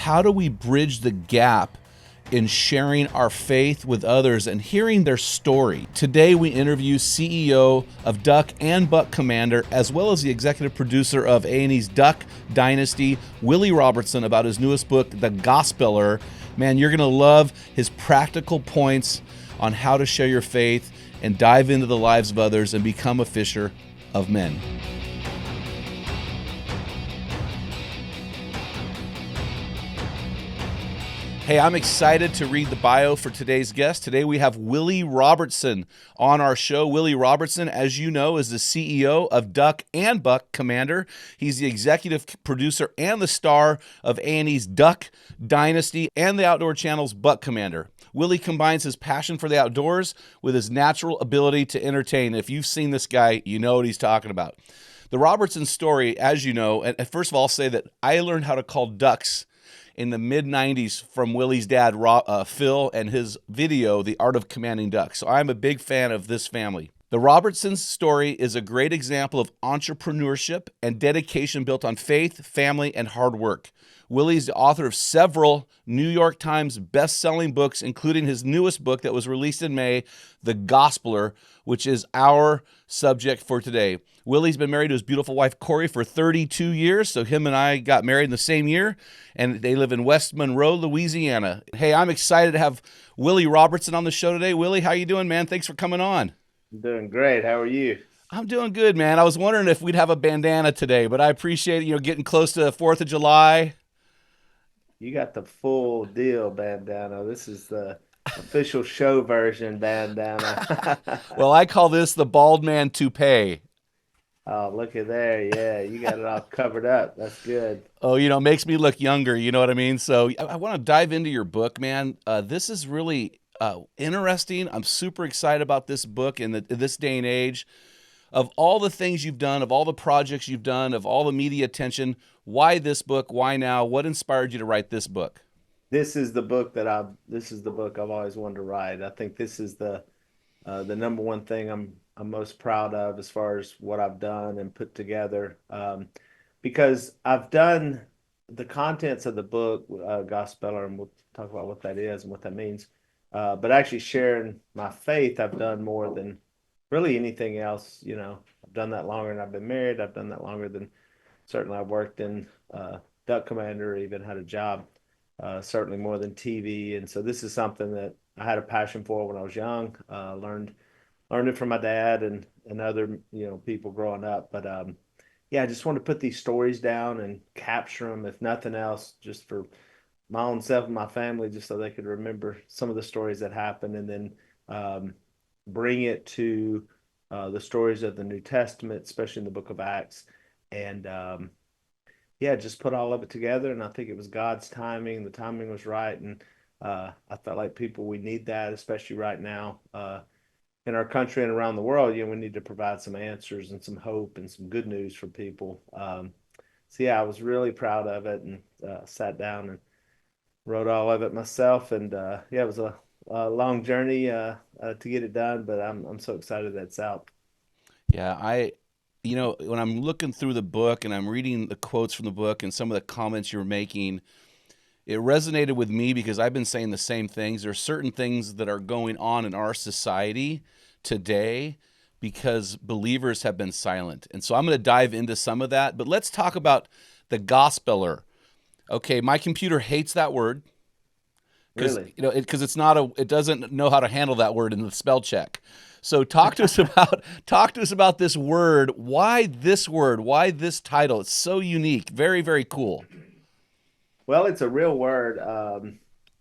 how do we bridge the gap in sharing our faith with others and hearing their story? Today we interview CEO of Duck and Buck Commander, as well as the executive producer of A&E's Duck Dynasty, Willie Robertson, about his newest book, The Gospeller. Man, you're going to love his practical points on how to share your faith and dive into the lives of others and become a fisher of men. Hey, I'm excited to read the bio for today's guest. Today we have Willie Robertson on our show. Willie Robertson, as you know, is the CEO of Duck and Buck Commander. He's the executive producer and the star of A&E's Duck Dynasty and the Outdoor Channel's Buck Commander. Willie combines his passion for the outdoors with his natural ability to entertain. If you've seen this guy, you know what he's talking about. The Robertson story, as you know, and first of all, I'll say that I learned how to call ducks in the mid-90s from Willie's dad, Phil, and his video, The Art of Commanding Ducks. So I'm a big fan of this family. The Robertsons' story is a great example of entrepreneurship and dedication built on faith, family, and hard work. Willie's the author of several New York Times best-selling books, including his newest book that was released in May, The Gospeller, which is our subject for today. Willie's been married to his beautiful wife, Corey, for 32 years. So him and I got married in the same year, and they live in West Monroe, Louisiana. Hey, I'm excited to have Willie Robertson on the show today. Willie, how you doing, man? Thanks for coming on. I'm doing great. How are you? I'm doing good, man. I was wondering if we'd have a bandana today, but I appreciate getting close to the 4th of July. You got the full deal bandana. This is the official show version bandana. Well, I call this the bald man toupee. Oh, look at there. Yeah, you got it all covered up. That's good. Oh, it makes me look younger. You know what I mean? So I want to dive into your book, man. This is really interesting. I'm super excited about this book in this day and age. Of all the things you've done, of all the projects you've done, of all the media attention, why this book? Why now? What inspired you to write this book? This is the book I've always wanted to write. I think this is the number one thing I'm most proud of as far as what I've done and put together. Because I've done the contents of the book, Gospeller, and we'll talk about what that is and what that means. But actually sharing my faith, I've done more than really anything else. I've done that longer than I've been married. I've done that longer than certainly I've worked in Duck Commander, even had a job, certainly more than TV. And so this is something that I had a passion for when I was young. Learned it from my dad and other people growing up. But yeah, I just want to put these stories down and capture them, if nothing else, just for my own self and my family, just so they could remember some of the stories that happened, and then bring it to the stories of the New Testament, especially in the book of Acts. And yeah, just put all of it together. And I think it was God's timing. The timing was right. And I felt like we need that, especially right now in our country and around the world. We need to provide some answers and some hope and some good news for people. So yeah, I was really proud of it, and sat down and wrote all of it myself. And yeah, it was a long journey to get it done, but I'm so excited that it's out. Yeah, when I'm looking through the book and I'm reading the quotes from the book and some of the comments you're making, it resonated with me because I've been saying the same things. There are certain things that are going on in our society today because believers have been silent. And so I'm going to dive into some of that, but let's talk about the gospeller. Okay, my computer hates that word because Really? because it doesn't know how to handle that word in the spell check. So talk to us about this word. Why this word? Why this title? It's so unique. Very, very cool. Well, it's a real word.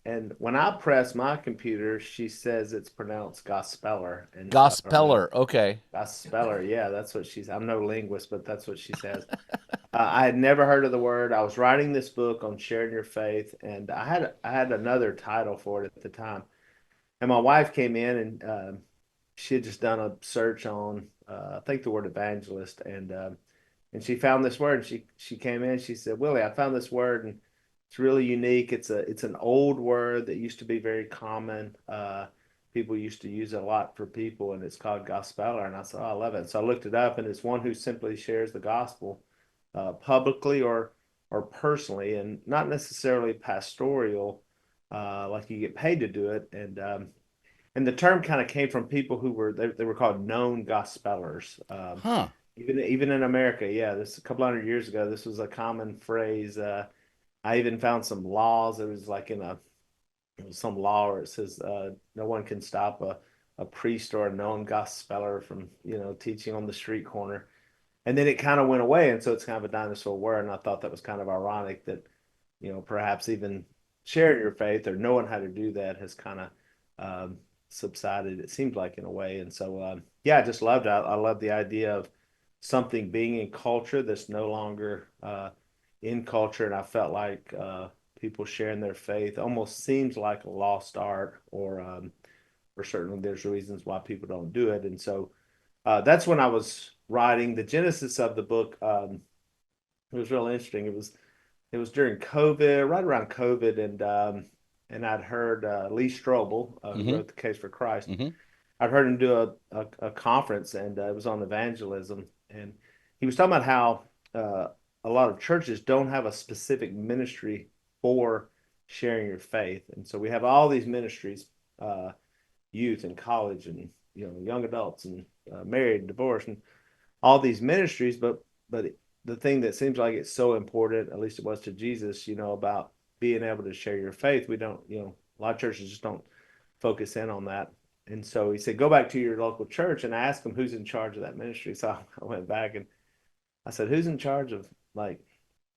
And when I press my computer, she says it's pronounced Gospeller. And so I don't know. Gospeller. Okay. Gospeller. Yeah, that's what she's. I'm no linguist, but that's what she says. I had never heard of the word. I was writing this book on sharing your faith, and I had another title for it at the time. And my wife came in, and she had just done a search on I think the word evangelist, and she found this word. And she came in. She said, "Willie, I found this word, and it's really unique. It's an old word that used to be very common. People used to use it a lot for people, and it's called gospeller." And I said, "Oh, I love it." So I looked it up, and it's one who simply shares the gospel publicly or or personally, and not necessarily pastoral, like you get paid to do it. And the term kind of came from people who were they were called known gospelers. Huh. Even in America, yeah, this a couple hundred years ago, this was a common phrase. I even found some laws. It was like in a it was some law where it says no one can stop a priest or a known gospeller from teaching on the street corner. And then it kind of went away, and so it's kind of a dinosaur word. And I thought that was kind of ironic that perhaps even sharing your faith or knowing how to do that has kind of subsided. It seems like in a way, and so yeah, I just loved it. I love the idea of something being in culture that's no longer in culture, and I felt like people sharing their faith almost seems like a lost art, or certainly there's reasons why people don't do it, and so that's when I was writing the genesis of the book. It was real interesting. It was during COVID, right around COVID, and I'd heard Lee Strobel, who Mm-hmm. wrote The Case for Christ. Mm-hmm. I'd heard him do a conference, and it was on evangelism, and he was talking about how a lot of churches don't have a specific ministry for sharing your faith, and so we have all these ministries, uh, youth and college, and young adults, and married, divorced, and all these ministries, but the thing that seems like it's so important, at least it was to Jesus, about being able to share your faith, we don't, a lot of churches just don't focus in on that. And so he said, go back to your local church and ask them who's in charge of that ministry. So I went back and I said, who's in charge of like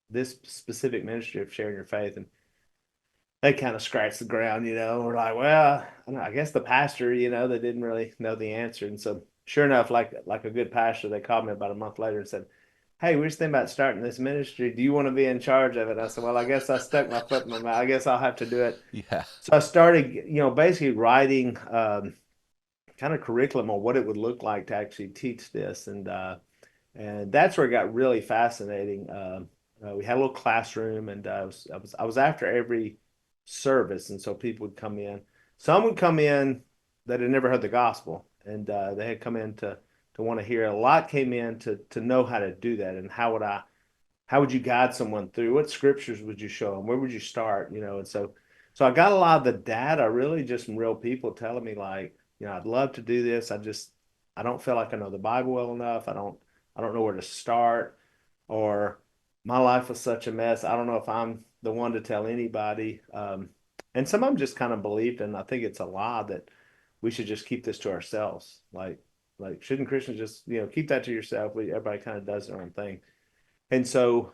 this specific ministry of sharing your faith? And they kind of scratched the ground, We're like, well, I guess the pastor, they didn't really know the answer. And so sure enough, like a good pastor, they called me about a month later and said, hey, we're just thinking about starting this ministry. Do you want to be in charge of it? I said, well, I guess I stuck my foot in my mouth. I guess I'll have to do it. Yeah. So I started, basically writing kind of curriculum on what it would look like to actually teach this. And that's where it got really fascinating. We had a little classroom, and I was after every service, and so people would come in. Some would come in that had never heard the gospel, and they had come in to want to hear. A lot came in to know how to do that, and how would you guide someone through? What scriptures would you show them? Where would you start? And so I got a lot of the data really just from real people telling me like, I'd love to do this. I don't feel like I know the Bible well enough. I don't know where to start, or my life was such a mess. I don't know if I'm the one to tell anybody. And some of them just kind of believed, and I think it's a lie that we should just keep this to ourselves. Like shouldn't Christians just keep that to yourself? Everybody kind of does their own thing. And so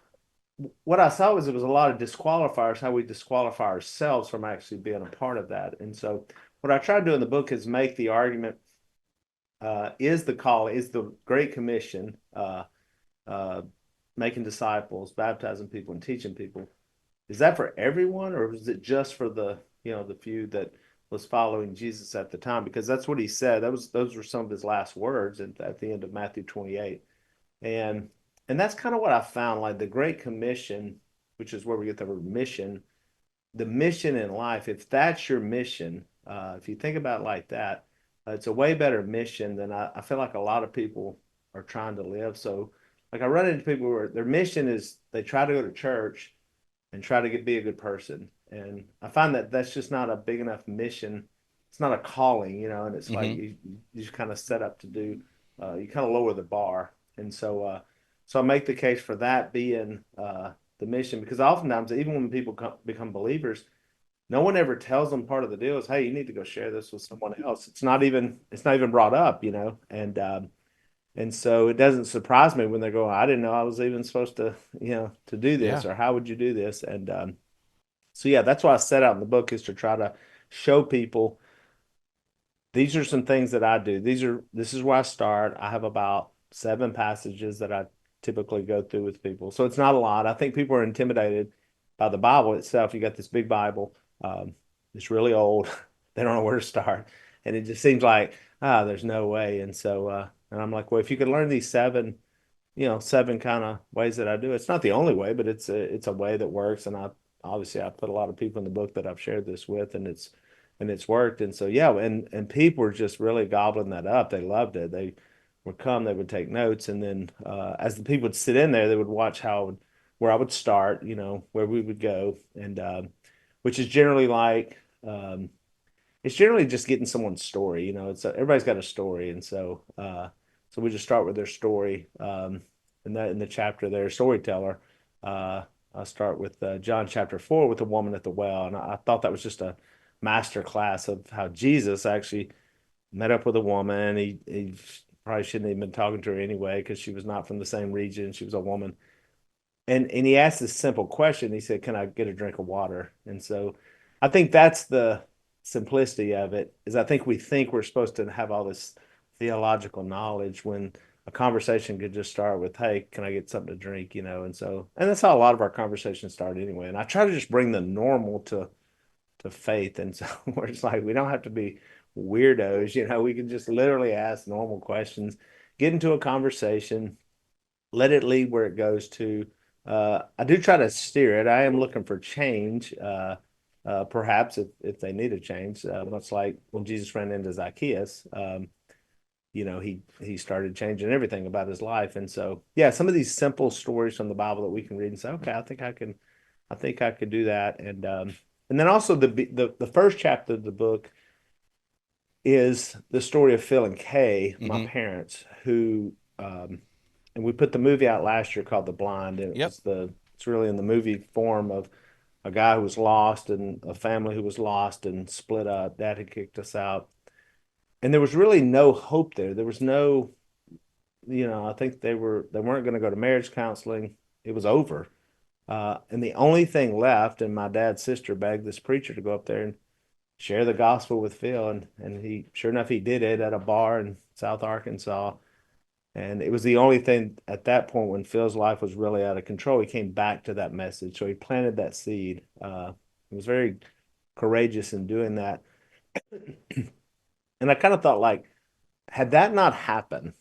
what I saw was it was a lot of disqualifiers, how we disqualify ourselves from actually being a part of that. And so what I try to do in the book is make the argument, is the Great Commission, uh, making disciples, baptizing people, and teaching people, is that for everyone, or is it just for the few that was following Jesus at the time? Because that's what he said. Those were some of his last words at the end of Matthew 28. And and that's kind of what I found, like the Great Commission, which is where we get the word mission, the mission in life, if that's your mission, if you think about it like that, it's a way better mission than I feel like a lot of people are trying to live. So, like I run into people where their mission is they try to go to church and try to be a good person, and I find that that's just not a big enough mission. It's not a calling, and it's like Mm-hmm. you just kind of set up to do. You kind of lower the bar, and so I make the case for that being the mission, because oftentimes even when people become believers, no one ever tells them part of the deal is, hey, you need to go share this with someone else. It's not even brought up, and so it doesn't surprise me when they go, I didn't know I was even supposed to do this, Yeah. or how would you do this? And so yeah, that's why I set out in the book, is to try to show people these are some things that I do. This is where I start. I have about 7 passages that I typically go through with people. So it's not a lot. I think people are intimidated by the Bible itself. You got this big Bible. It's really old. They don't know where to start. And it just seems like, there's no way. And I'm like, well, if you could learn these 7 kind of ways that I do. It's not the only way, but it's a way that works. And I put a lot of people in the book that I've shared this with, and it's worked. And so yeah, and people were just really gobbling that up. They loved it. They would come, they would take notes, and then as the people would sit in there, they would watch how I would where I would start, where we would go, and which is generally like it's generally just getting someone's story. It's everybody's got a story, and so we just start with their story. And that in the chapter there, storyteller. Uh, I start with John chapter 4 with the woman at the well, and I thought that was just a master class of how Jesus actually met up with a woman. He probably shouldn't have been talking to her anyway because she was not from the same region. She was a woman, and he asked this simple question. He said, "Can I get a drink of water?" And so I think that's the simplicity of it, is I think we're supposed to have all this theological knowledge when a conversation could just start with, "Hey, can I get something to drink?" And that's how a lot of our conversations start anyway. And I try to just bring the normal to faith. And so we're just like, we don't have to be weirdos, we can just literally ask normal questions, get into a conversation, let it lead where it goes to. I do try to steer it. I am looking for change, perhaps if they need a change, much like when Jesus ran into Zacchaeus. He started changing everything about his life, and so yeah, some of these simple stories from the Bible that we can read and say, okay, I think I could do that, and then also the first chapter of the book is the story of Phil and Kay, my Mm-hmm. parents, who and we put the movie out last year called The Blind, and Yep. it's really in the movie form of a guy who was lost and a family who was lost and split up. Dad had kicked us out, and there was really no hope there. There was no, I think they weren't going to go to marriage counseling. It was over, and the only thing left, and my dad's sister begged this preacher to go up there and share the gospel with Phil, and he, sure enough, he did it at a bar in South Arkansas. And it was the only thing at that point when Phil's life was really out of control. He came back to that message. So he planted that seed. He was very courageous in doing that. And I kind of thought, like, had that not happened,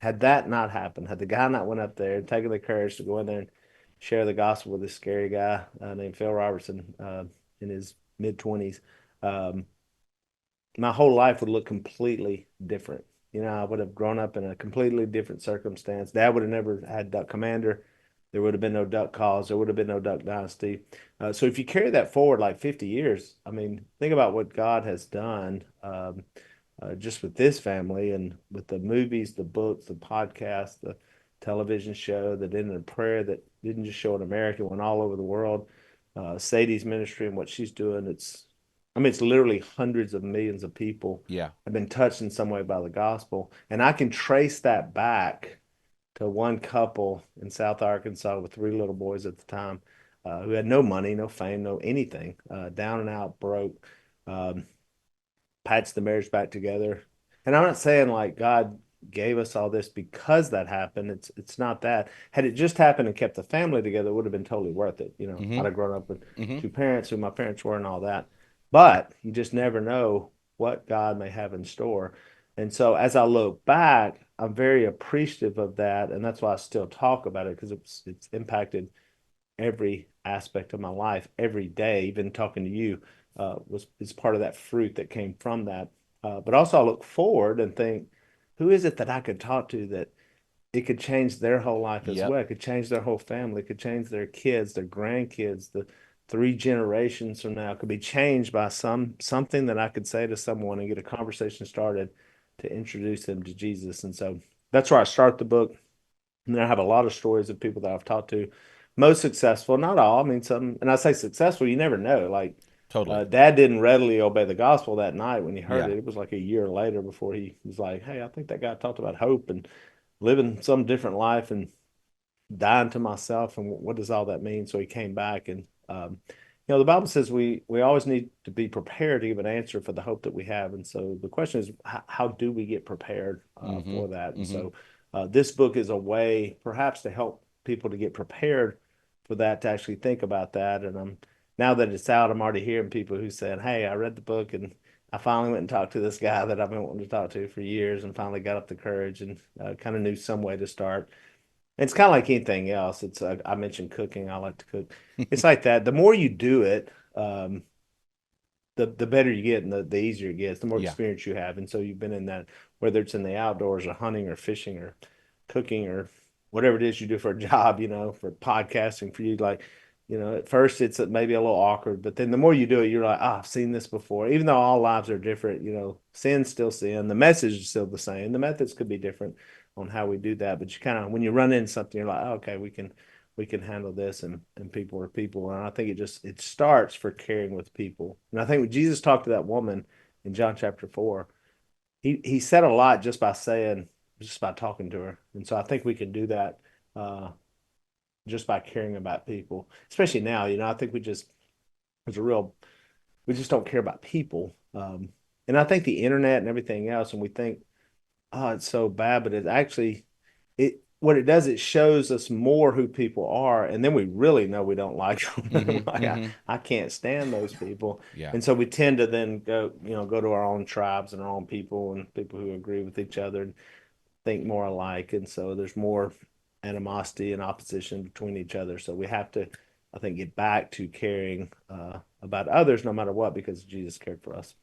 had the guy not went up there and taken the courage to go in there and share the gospel with this scary guy named Phil Robertson in his mid 20s, um, my whole life would look completely different. I would have grown up in a completely different circumstance. Dad would have never had Duck Commander. There would have been no Duck Calls. There would have been no Duck Dynasty. So if you carry that forward like 50 years, I mean, think about what God has done just with this family and with the movies, the books, the podcast, the television show that ended in prayer that didn't just show in America, went all over the world. Sadie's ministry and what she's doing, I mean, it's literally hundreds of millions of people Yeah. have been touched in some way by the gospel. And I can trace that back to one couple in South Arkansas with three little boys at the time who had no money, no fame, no anything, down and out, broke, um, patched the marriage back together. And I'm not saying like God gave us all this because that happened. It's not that. Had it just happened and kept the family together, it would have been totally worth it. I'd Mm-hmm. have grown up with Mm-hmm. two parents who my parents were and all that. But you just never know what God may have in store. And so as I look back, I'm very appreciative of that. And that's why I still talk about it because it's impacted every aspect of my life every day. Even talking to you was is part of that fruit that came from that. But also, I look forward and think, who is it that I could talk to that it could change their whole life as Yep. well? It could change their whole family. It could change their kids, their grandkids, the three generations from now. It could be changed by something that I could say to someone and get a conversation started to introduce them to Jesus. And so that's where I start the book. And then I have a lot of stories of people that I've talked to, most successful, not all. I mean, some, and I say successful, you never know. Like, Totally. Dad didn't readily obey the gospel that night when he heard Yeah. it. It was like a year later before he was like, "Hey, I think that guy talked about hope and living some different life and dying to myself, and what does all that mean?" So he came back, and the Bible says we always need to be prepared to give an answer for the hope that we have. And so the question is, how do we get prepared Mm-hmm. for that? And Mm-hmm. so this book is a way, perhaps, to help people to get prepared for that, to actually think about that. And now that it's out, I'm already hearing people who said, "Hey, I read the book and I finally went and talked to this guy that I've been wanting to talk to for years, and finally got up the courage and kind of knew some way to start." It's kind of like anything else. It's I mentioned cooking. I like to cook. It's like that. The more you do it, the better you get, and the easier it gets. The more Yeah. experience you have, and so you've been in that, whether it's in the outdoors or hunting or fishing or cooking or whatever it is you do for a job, for podcasting for you, like, at first it's maybe a little awkward, but then the more you do it, you're like, oh, I've seen this before. Even though all lives are different, sin's still sin. The message is still the same. The methods could be different on how we do that, but you kind of, when you run into something, you're like, oh, okay, we can handle this, and people are people. And I think it starts for caring with people. And I think when Jesus talked to that woman in John chapter 4, he said a lot just by talking to her. And so I think we can do that uh, just by caring about people, especially now. I think there's a real, we just don't care about people. And I think the internet and everything else, and we think, oh, it's so bad, but it actually, what it does, it shows us more who people are, and then we really know we don't like them. Mm-hmm. Like, Mm-hmm. I can't stand those people, Yeah. and so we tend to then go to our own tribes and our own people and people who agree with each other and think more alike, and so there's more animosity and opposition between each other. So we have to, I think, get back to caring about others no matter what, because Jesus cared for us.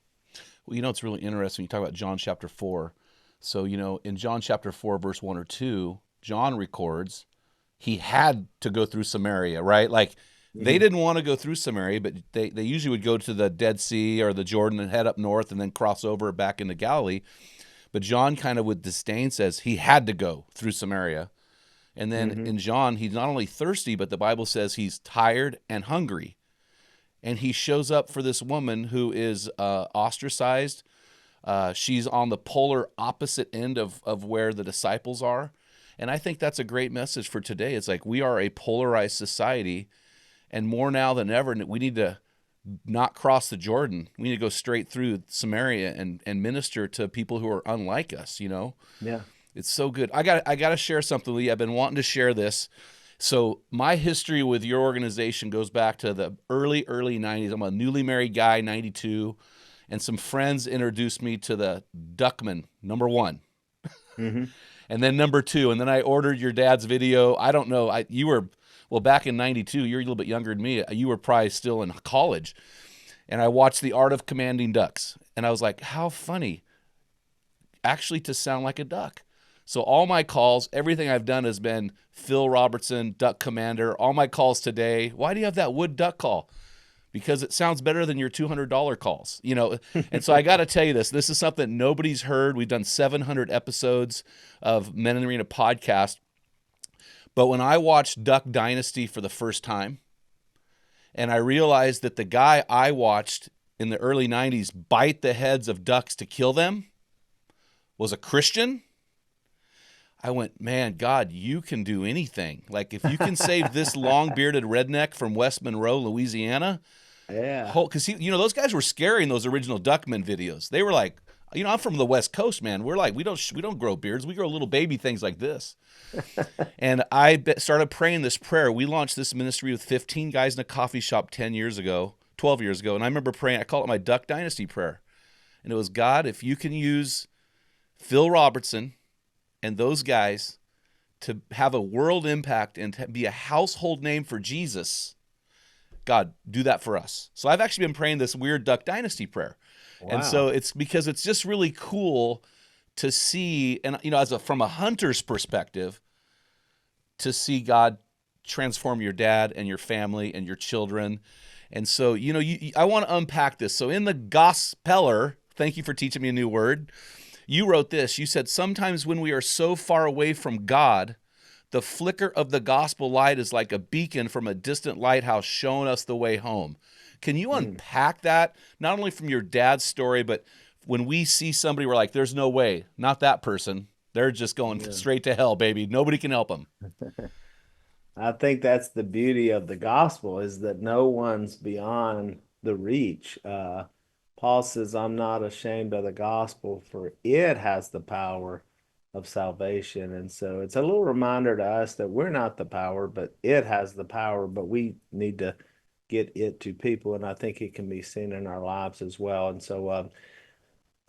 Well, it's really interesting. You talk about John chapter 4. So, in John chapter 4, verse 1 or 2, John records he had to go through Samaria, right? Like, they Hmm. didn't want to go through Samaria, but they usually would go to the Dead Sea or the Jordan and head up north and then cross over back into Galilee. But John kind of with disdain says he had to go through Samaria. And then Hmm. in John, he's not only thirsty, but the Bible says he's tired and hungry. And he shows up for this woman who is ostracized. She's on the polar opposite end of where the disciples are. And I think that's a great message for today. It's like we are a polarized society, and more now than ever, we need to not cross the Jordan. We need to go straight through Samaria and minister to people who are unlike us. Yeah. It's so good. I got to share something with you. I've been wanting to share this. So my history with your organization goes back to the early 90s. I'm a newly married guy, 92, and some friends introduced me to the Duckman number 1. Hmm. And then number 2, and then I ordered your dad's video. I don't know. You were, well, back in 92, you're a little bit younger than me. You were probably still in college. And I watched The Art of Commanding Ducks. And I was like, how funny actually to sound like a duck. So all my calls, everything I've done has been Phil Robertson, Duck Commander. All my calls today, why do you have that wood duck call? Because it sounds better than your $200 calls. And so I got to tell you this. This is something nobody's heard. We've done 700 episodes of Men in the Arena podcast. But when I watched Duck Dynasty for the first time, and I realized that the guy I watched in the early 90s bite the heads of ducks to kill them was a Christian, I went, man, God, you can do anything. Like, if you can save this long bearded redneck from West Monroe, Louisiana, Yeah. because those guys were scary in those original Duckman videos. They were like, I'm from the West Coast, man. We're like, we don't grow beards. We grow little baby things like this. And I started praying this prayer. We launched this ministry with 15 guys in a coffee shop 10 years ago, 12 years ago. And I remember praying, I call it my Duck Dynasty prayer. And it was, God, if you can use Phil Robertson and those guys to have a world impact and to be a household name for Jesus, God, do that for us. So I've actually been praying this weird Duck Dynasty prayer. And so Wow. it's because it's just really cool to see, and from a hunter's perspective, to see God transform your dad and your family and your children. And so, I want to unpack this. So in the Gospeller, thank you for teaching me a new word. You wrote this. You said, sometimes when we are so far away from God, the flicker of the gospel light is like a beacon from a distant lighthouse showing us the way home. Can you Mm. unpack that, not only from your dad's story, but when we see somebody, we're like, there's no way, not that person. They're just going Yeah. straight to hell, baby. Nobody can help them. I think that's the beauty of the gospel, is that no one's beyond the reach. Paul says, I'm not ashamed of the gospel, for it has the power of salvation. And so it's a little reminder to us that we're not the power, but it has the power, but we need to get it to people. And I think it can be seen in our lives as well. And so,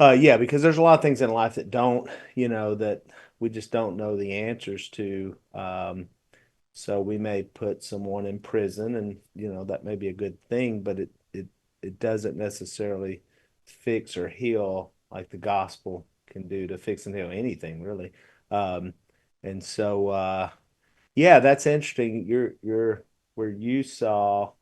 yeah, because there's a lot of things in life that that we just don't know the answers to. So we may put someone in prison, and that may be a good thing, but it doesn't necessarily fix or heal like the gospel can do to fix and heal anything really. Um, and so Yeah, that's interesting. You're where you saw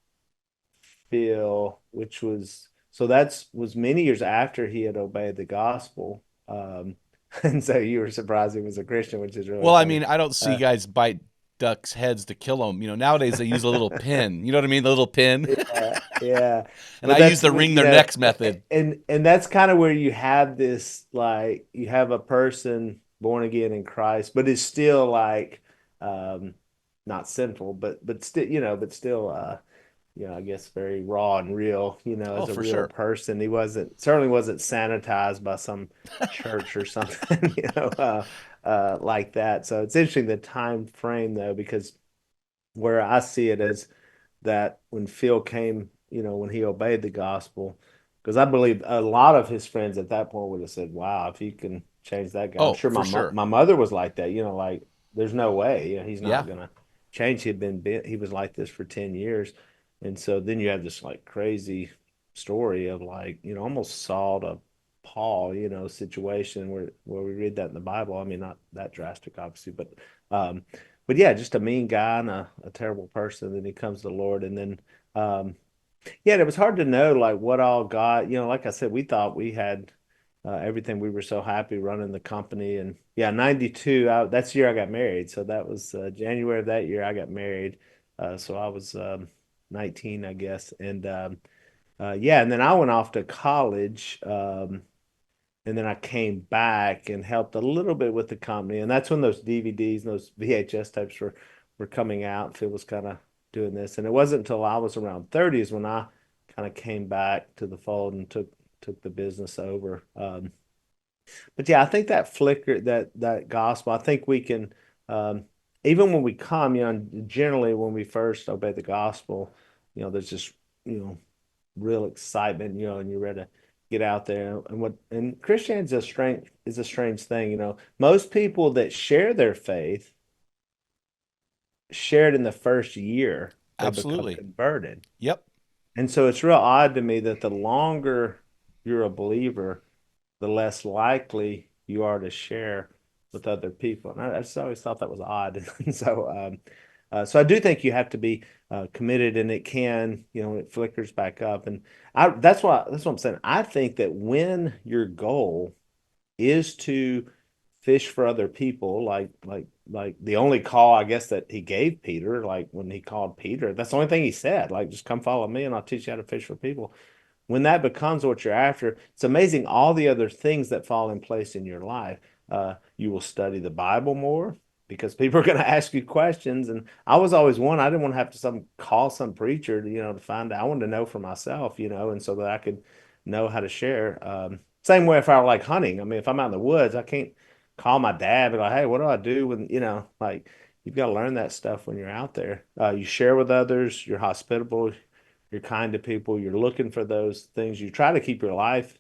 Phil, which was so that's was many years after he had obeyed the gospel. And so you were surprised he was a Christian, which is really Well, I funny. mean, I don't see Uh, guys bite ducks' heads to kill them. Nowadays they use a little pin. You know what I mean? The little pin. yeah, yeah. And But I use that's the what, wring their necks method. and that's kind of where you have this like you have a person born again in Christ, but is still like um not sinful, but still, but still I guess very raw and real, Oh, as a for real sure. person. He certainly wasn't sanitized by some church or something, like that. So it's interesting the time frame though, because where I see it as that when Phil came, when he obeyed the gospel, because I believe a lot of his friends at that point would have said, "Wow, if you can change that guy." I'm Oh, sure for my sure. my mother was like that, like there's no way, he's Yeah. not gonna change. He was like this for 10 years. And so then you have this like crazy story of like, almost Saul to Paul, situation where we read that in the Bible. I mean, not that drastic, obviously, um, but yeah, just a mean guy and a terrible person. Then he comes to the Lord, and then yeah, and it was hard to know like what all God, like I said, we thought we had everything. We were so happy running the company, and yeah, 92. That's the year I got married. So that was January of that year I got married. So I was 19, I guess, and yeah, and then I went off to college. And then I came back and helped a little bit with the company. And that's when those DVDs, those VHS tapes were coming out. Phil was kind of doing this. And it wasn't until I was around 30s when I kind of came back to the fold and took the business over. But yeah, I think that flicker, that gospel, I think we can even when we come, generally when we first obey the gospel, there's just, you know, real excitement, and you're ready to get out there. And Christianity is a strange thing, Most people that share their faith share it in the first year they become Absolutely. converted. Yep. And so it's real odd to me that the longer you're a believer, the less likely you are to share with other people. And I just always thought that was odd. And so I do think you have to be committed, and it flickers back up. And that's what I'm saying. I think that when your goal is to fish for other people, like the only call I guess that he gave Peter, like when he called Peter, that's the only thing he said, like just come follow me and I'll teach you how to fish for people. When that becomes what you're after, it's amazing all the other things that fall in place in your life. You will study the Bible more because people are going to ask you questions. And I was always one, I didn't want to have to call some preacher to find out. I wanted to know for myself, and so that I could know how to share. Same way if I were like hunting. I mean, if I'm out in the woods, I can't call my dad and be like, hey, what do I do when, like you've got to learn that stuff when you're out there. You share with others, you're hospitable, you're kind to people, you're looking for those things. You try to keep your life,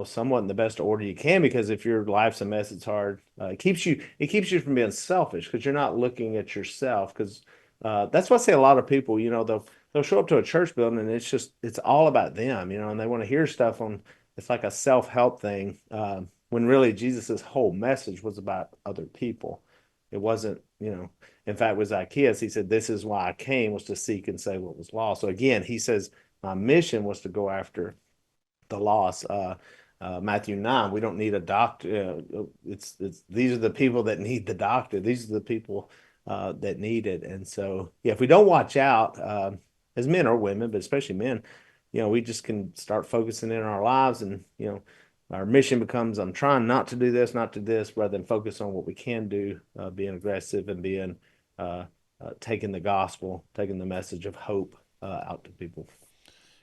somewhat in the best order you can, because if your life's a mess, it's hard. It keeps you from being selfish because you're not looking at yourself. Because that's why I say a lot of people, they'll show up to a church building and it's all about them, and they want to hear stuff on. It's like a self-help thing, when really Jesus's whole message was about other people. It wasn't, in fact, with Zacchaeus, he said, "This is why I came, was to seek and save what was lost." So again, he says, "My mission was to go after the lost." Matthew 9, we don't need a doctor. It's these are the people that need the doctor. These are the people that need it. And so, yeah, if we don't watch out, as men or women, but especially men, we just can start focusing in our lives, and our mission becomes, I'm trying not to do this, not to this, rather than focus on what we can do, being aggressive and being taking the gospel, taking the message of hope out to people.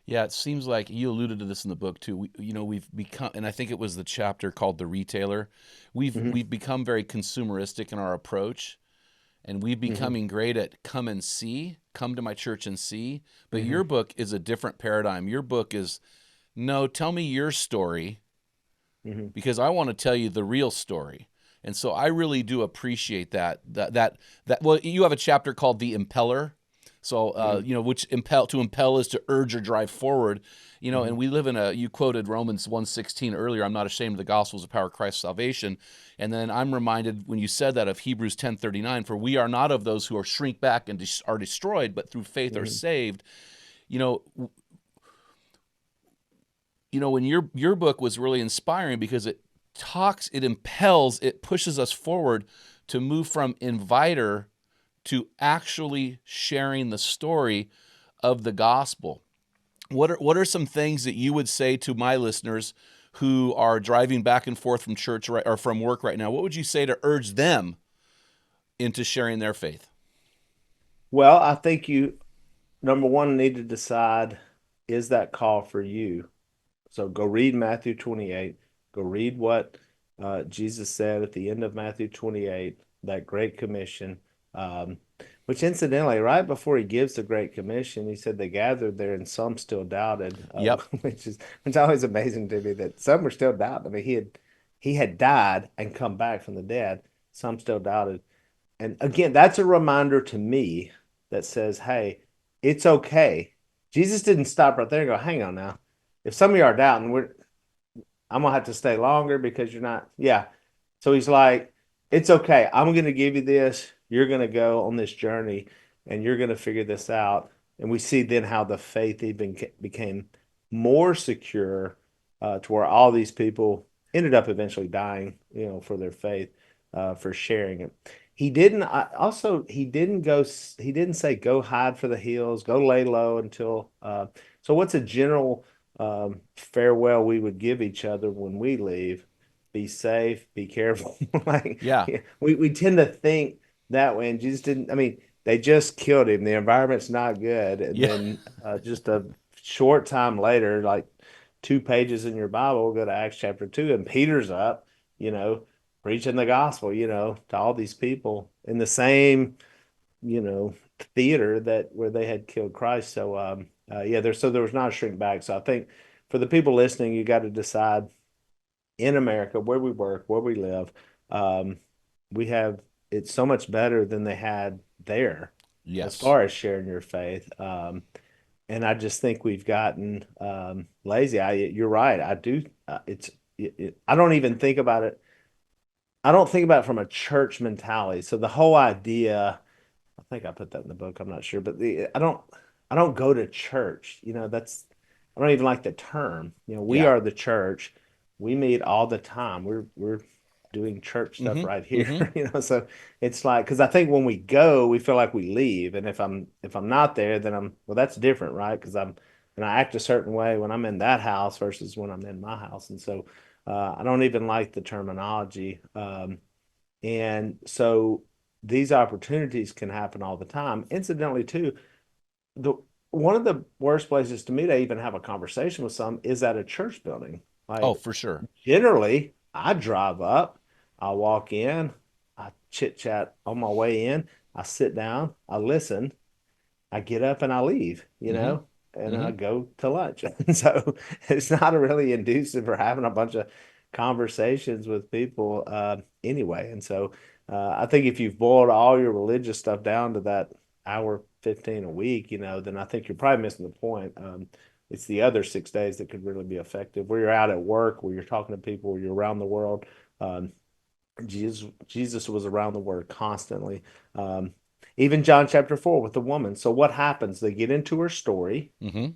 Yeah, it seems like you alluded to this in the book too. We've become, and I think it was the chapter called "The Retailer." We've Hmm. we've become very consumeristic in our approach, and we've Hmm. becoming great at come and see, come to my church and see. But Hmm. your book is a different paradigm. Your book is, no, tell me your story Hmm. because I want to tell you the real story. And so I really do appreciate that. Well, you have a chapter called "The Impeller." So, Mm-hmm. which impel is to urge or drive forward. And we live in you quoted Romans 1:16 earlier. I'm not ashamed of the gospel as the power of Christ's salvation. And then I'm reminded when you said that of Hebrews 10:39, for we are not of those who are shrink back and are destroyed, but through faith are Mm-hmm. saved. You know, when your book was really inspiring because it impels, it pushes us forward to move from inviter to actually sharing the story of the gospel. What are some things that you would say to my listeners who are driving back and forth from church or from work right now? What would you say to urge them into sharing their faith? Well, I think you, number one, need to decide, is that call for you? So go read Matthew 28. Go read what Jesus said at the end of Matthew 28, that Great Commission. Um, which incidentally, right before he gives the Great Commission, he said they gathered there and some still doubted, Yep. which is always amazing to me that some were still doubting. I mean, he had died and come back from the dead. Some still doubted. And again, that's a reminder to me that says, hey, it's okay. Jesus didn't stop right there and go, hang on now. If some of you are doubting, I'm gonna have to stay longer because you're not. Yeah. So he's like, it's okay. I'm gonna give you this. You're gonna go on this journey and you're gonna figure this out. And we see then how the faith even became more secure to where all these people ended up eventually dying, for their faith, for sharing it. He didn't say go hide for the hills, go lay low until. So what's a general farewell we would give each other when we leave? Be safe, be careful. Like, Yeah. yeah, we tend to think that way, and Jesus didn't. I mean, they just killed him. The environment's not good, and Yeah. then just a short time later, like 2 pages in your Bible, we'll go to Acts chapter 2, and Peter's up, you know, preaching the gospel, to all these people in the same, theater that where they had killed Christ. So, yeah, there was not a shrink back. So I think for the people listening, you got to decide in America where we work, where we live. Um, we have it's so much better than they had there as Yes. far as sharing your faith. And I just think we've gotten lazy. You're right. I do. I don't even think about it. I don't think about it from a church mentality. So the whole idea, I think I put that in the book. I'm not sure, but I don't go to church. I don't even like the term. We Yeah. are the church. We meet all the time. We're doing church stuff Mm-hmm. right here. Mm-hmm. So it's like, because I think when we go, we feel like we leave, and if I'm not there, then well, that's different, right? Because and I act a certain way when I'm in that house versus when I'm in my house, and so I don't even like the terminology. And so these opportunities can happen all the time. Incidentally, too, the one of the worst places to me to even have a conversation with some is at a church building. Oh, Like, for sure. generally, I drive up, I walk in, I chit chat on my way in, I sit down, I listen, I get up and I leave, Mm-hmm. and Mm-hmm. I go to lunch. And so it's not really inducive for having a bunch of conversations with people anyway. And so I think if you've boiled all your religious stuff down to that hour 15 a week, then I think you're probably missing the point. It's the other 6 days that could really be effective, where you're out at work, where you're talking to people, where you're around the world. Um, Jesus was around the word constantly. Um, Even John chapter 4 with the woman. So what happens? They get into her story. Mm-hmm.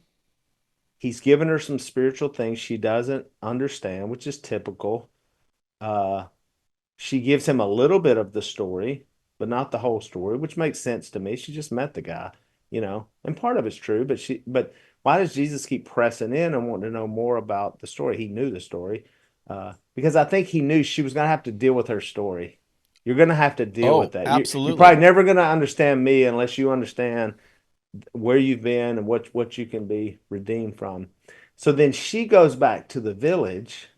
He's given her some spiritual things she doesn't understand, which is typical. Uh, she gives him a little bit of the story, but not the whole story, which makes sense to me. She just met the guy, and part of it's true, but why does Jesus keep pressing in and wanting to know more about the story? He knew the story, because I think he knew she was going to have to deal with her story. You're going to have to deal with Oh, that. You're absolutely. probably never going to understand me unless you understand where you've been and what you can be redeemed from. So then she goes back to the village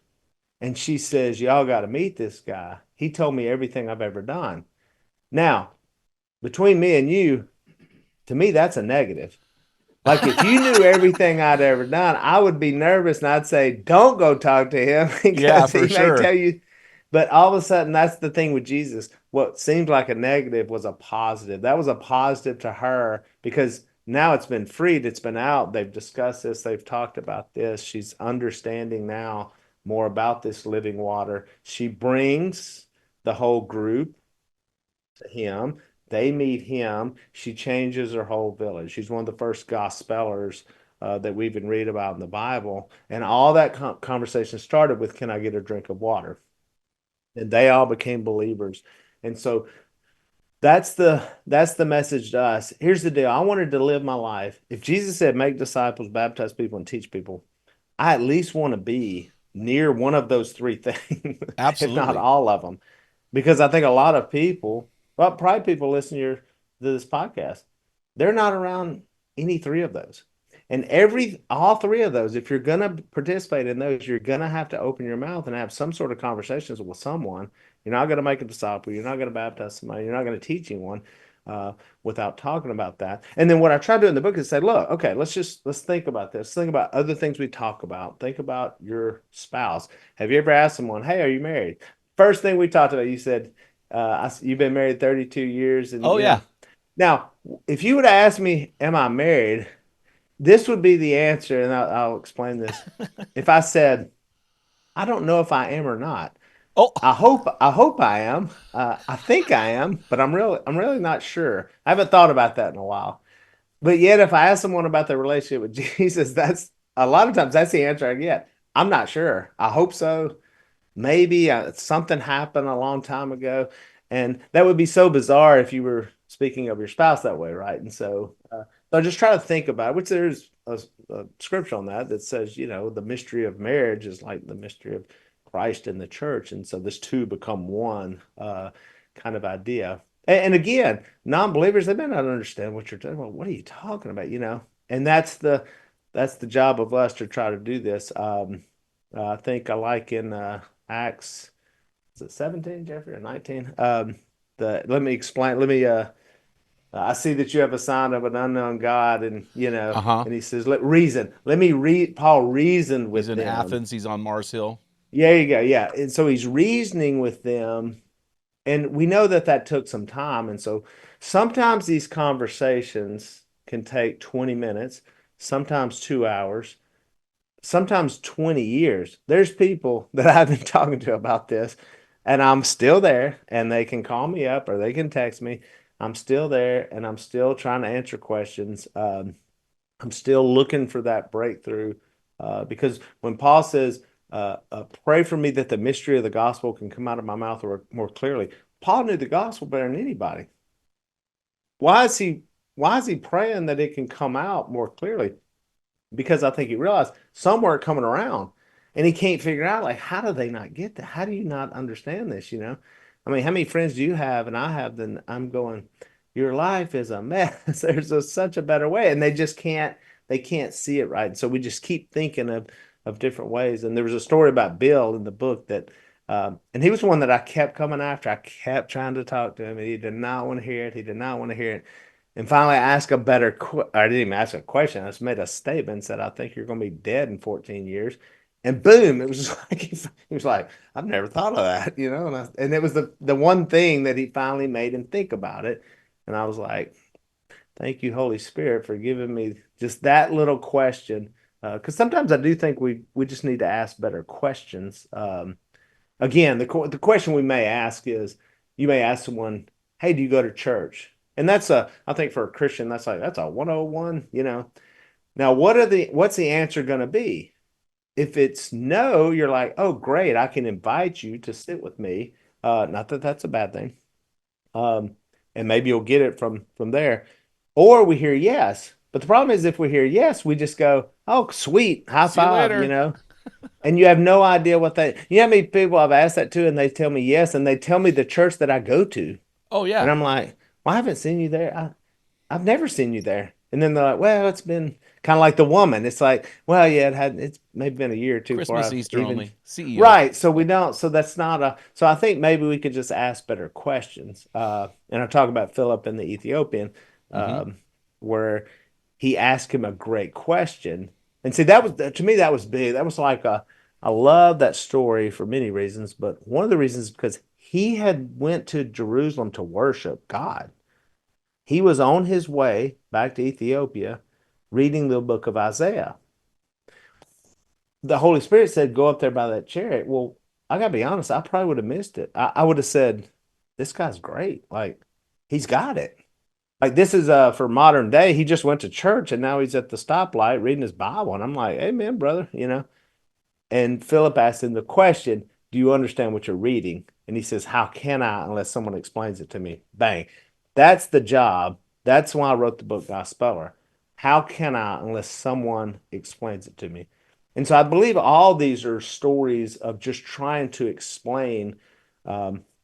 and she says, y'all got to meet this guy. He told me everything I've ever done. Now, between me and you, to me, that's a negative. Like, if you knew everything I'd ever done, I would be nervous and I'd say, don't go talk to him Yeah, because for he may sure. tell you But all of a sudden, that's the thing with Jesus. What seemed like a negative was a positive. That was a positive to her because now it's been freed, it's been out. They've discussed this, they've talked about this. She's understanding now more about this living water. She brings the whole group to him. They meet him. She changes her whole village. She's one of the first gospelers that we even read about in the Bible. And all that conversation started with, "Can I get a drink of water?" And they all became believers. And so that's the message to us. Here's the deal. I wanted to live my life. If Jesus said, "Make disciples, baptize people, and teach people," I at least want to be near one of those three things, if not Absolutely. all of them. Because I think a lot of people, well, probably people listening to this podcast, they're not around any three of those. And all three of those, if you're gonna participate in those, you're gonna have to open your mouth and have some sort of conversations with someone. You're not gonna make a disciple. You're not gonna baptize somebody. You're not gonna teach anyone without talking about that. And then what I try to do in the book is say, look, okay, let's think about this. Think about other things we talk about. Think about your spouse. Have you ever asked someone, "Hey, are you married?" First thing we talked about, you said, "You've been married 32 years," and Oh yeah. Now, if you would have asked me, "Am I married?" This would be the answer, and I'll explain this. If I said, "I don't know if I am or not," Oh, I hope I am. I think I am, but I'm really not sure. I haven't thought about that in a while. But yet, if I ask someone about their relationship with Jesus, that's a lot of times that's the answer I get. I'm not sure. I hope so. Maybe something happened a long time ago, and that would be so bizarre if you were speaking of your spouse that way, right? And so just try to think about it, which there's a scripture on that says, the mystery of marriage is like the mystery of Christ and the church, and so this two become one kind of idea. And again, non-believers, they may not understand what you're talking about. What are you talking about? And that's the job of us to try to do this. I think I like in Acts, is it 17, Jeffrey, or 19? Let me explain. I see that you have a sign of an unknown God, and uh-huh. and he says, "Let reason. Let me read." Paul reasoned He's with in them. Athens. He's on Mars Hill. Yeah, you go. Yeah, and so he's reasoning with them, and we know that that took some time, and so sometimes these conversations can take 20 minutes, sometimes 2 hours, sometimes 20 years. There's people that I've been talking to about this, and I'm still there, and they can call me up or they can text me. I'm still there, and I'm still trying to answer questions. I'm still looking for that breakthrough because when Paul says, pray for me that the mystery of the gospel can come out of my mouth more clearly, Paul knew the gospel better than anybody. Why is he why is he praying that it can come out more clearly? Because I think he realized some weren't coming around, and he can't figure out, like, how do they not get that? How do you not understand this? I mean, how many friends do you have? And I have. Then I'm going, your life is a mess. There's such a better way, and they can't see it right. And so we just keep thinking of different ways. And there was a story about Bill in the book that. And he was one that I kept coming after. I kept trying to talk to him, and he did not want to hear it. He did not want to hear it. And finally, I asked a better. I didn't even ask a question. I just made a statement. Said, "I think you're going to be dead in 14 years." And boom! It was just like he was like, "I've never thought of that," And it was the one thing that he finally made him think about it. And I was like, "Thank you, Holy Spirit, for giving me just that little question." Because sometimes I do think we just need to ask better questions. Again, the question we may ask is, you may ask someone, "Hey, do you go to church?" And I think for a Christian, that's a 101, Now, what's the answer going to be? If it's no, you're like, "Oh, great, I can invite you to sit with me." Not that that's a bad thing. Um, and maybe you'll get it from there. Or we hear yes. But the problem is if we hear yes, we just go, "Oh, sweet, high See you five," later. and you have no idea how many people I've asked that to, and they tell me yes, and they tell me the church that I go to. Oh And yeah. I'm like, "Well, I haven't seen you there. I've never seen you there." And then they're like, "Well, it's been kind of like the woman." It's like, "Well, yeah, it's maybe been a year or two before Christmas, I've Easter even." only. CEO. Right. So we don't, so that's not so I think maybe we could just ask better questions. And I talk about Philip and the Ethiopian, Mm-hmm. um, where he asked him a great question. And see, that was, to me, that was big. That was like I love that story for many reasons, but one of the reasons is because he had went to Jerusalem to worship God. He was on his way back to Ethiopia reading the book of Isaiah. The Holy Spirit said, go up there by that chariot. Well, I gotta be honest, I probably would have missed it. I would have said, this guy's great. Like, he's got it. Like, this is for modern day. He just went to church and now he's at the stoplight reading his Bible. And I'm like, amen, brother, you know. And Philip asked him the question, do you understand what you're reading? And he says, how can I unless someone explains it to me? Bang. That's the job. That's why I wrote the book Gospeller. How can I unless someone explains it to me? And so I believe all these are stories of just trying to explain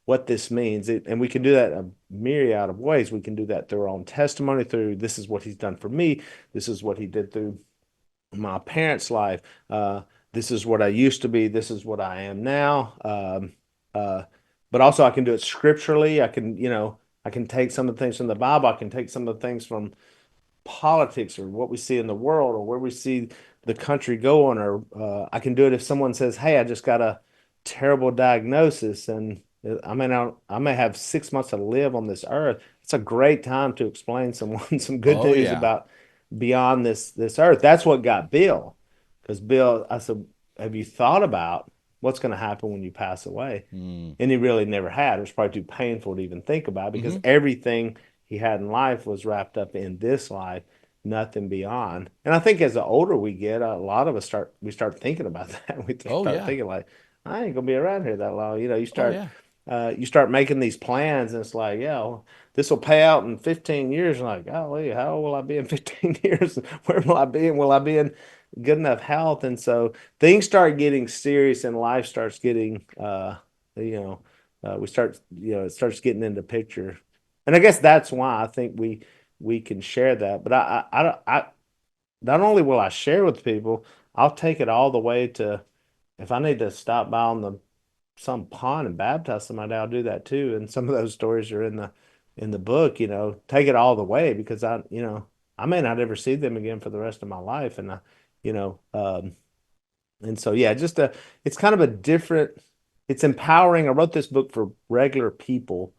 what this means. And we can do that in a myriad of ways. We can do that through our own testimony, through this is what he's done for me. This is what he did through my parents' life. This is what I used to be. This is what I am now. Uh, but also I can do it scripturally. I can, you know, I can take some of the things from the Bible. I can take some of the things from politics or what we see in the world or where we see the country going. Or I can do it if someone says, "Hey, I just got a terrible diagnosis and I may have 6 months to live on this earth." It's a great time to explain someone some good Oh news yeah. about beyond this earth. That's what got Bill. Because Bill, I said, have you thought about what's going to happen when you pass away? Mm. And he really never had. It was probably too painful to even think about because Hmm. everything he had in life was wrapped up in this life, nothing beyond. And I think as the older we get, a lot of us start thinking about that. We Oh start yeah. thinking like, I ain't gonna be around here that long. You know, Oh yeah. you start making these plans, and it's like, yeah, well, this will pay out in 15 years. And like, golly, how old will I be in 15 years? Where will I be? And will I be in good enough health? And so things start getting serious, and life starts getting, you know, we start, you know, it starts getting into picture. And I guess that's why I think we can share that. But I not only will I share with people, I'll take it all the way to if I need to stop by on the some pond and baptize somebody, I'll do that too. And some of those stories are in the book, you know, take it all the way because you know, I may not ever see them again for the rest of my life. And you know, and so yeah, it's kind of a different, it's empowering. I wrote this book for regular people,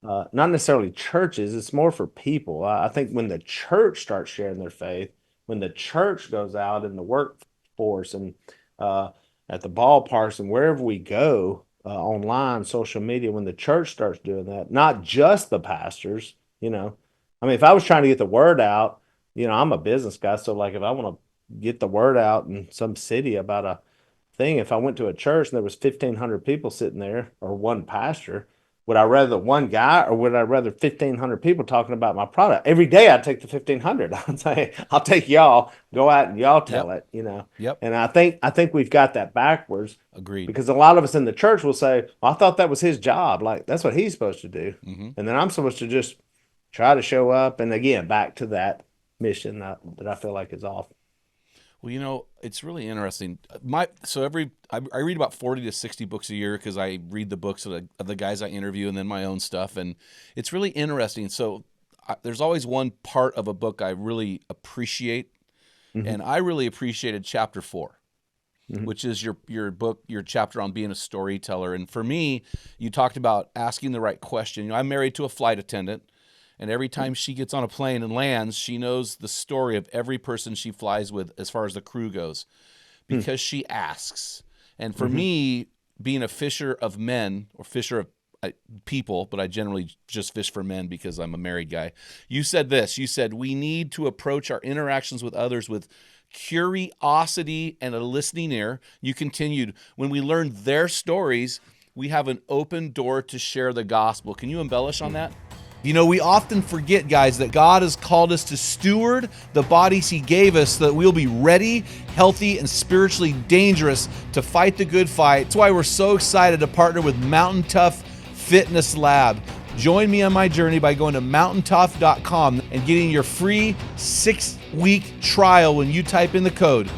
not necessarily churches. It's more for people. I think when the church starts sharing their faith, when the church goes out in the workforce and uh, at the ballparks and wherever we go, online, social media, when the church starts doing that, not just the pastors, you know. I mean, if I was trying to get the word out, you know, I'm a business guy, so like if I want to get the word out in some city about a thing, if I went to a church and there was 1,500 people sitting there or one pastor, would I rather one guy or would I rather 1,500 people talking about my product? Every day I take the 1,500. I'll say, I'll take y'all, go out and y'all Yep. tell it, you know. Yep. And I think we've got that backwards Agreed. because a lot of us in the church will say, well, I thought that was his job. Like that's what he's supposed to do. Hmm. And then I'm supposed to just try to show up. And again, back to that mission that I feel like is off. Well, you know, it's really interesting. I read about 40 to 60 books a year because I read the books of the guys I interview and then my own stuff, and it's really interesting. So there's always one part of a book I really appreciate, Hmm. and I really appreciated chapter 4, Hmm. which is your chapter on being a storyteller. And for me, you talked about asking the right question. You know, I'm married to a flight attendant. And every time she gets on a plane and lands, she knows the story of every person she flies with as far as the crew goes because she asks. And for Hmm. me, being a fisher of men or fisher of people, but I generally just fish for men because I'm a married guy. You said this. You said, we need to approach our interactions with others with curiosity and a listening ear. You continued, when we learn their stories, we have an open door to share the gospel. Can you embellish on that? You know, we often forget, guys, that God has called us to steward the bodies He gave us so that we'll be ready, healthy, and spiritually dangerous to fight the good fight. That's why we're so excited to partner with Mountain Tough Fitness Lab. Join me on my journey by going to mountaintough.com and getting your free 6-week trial when you type in the code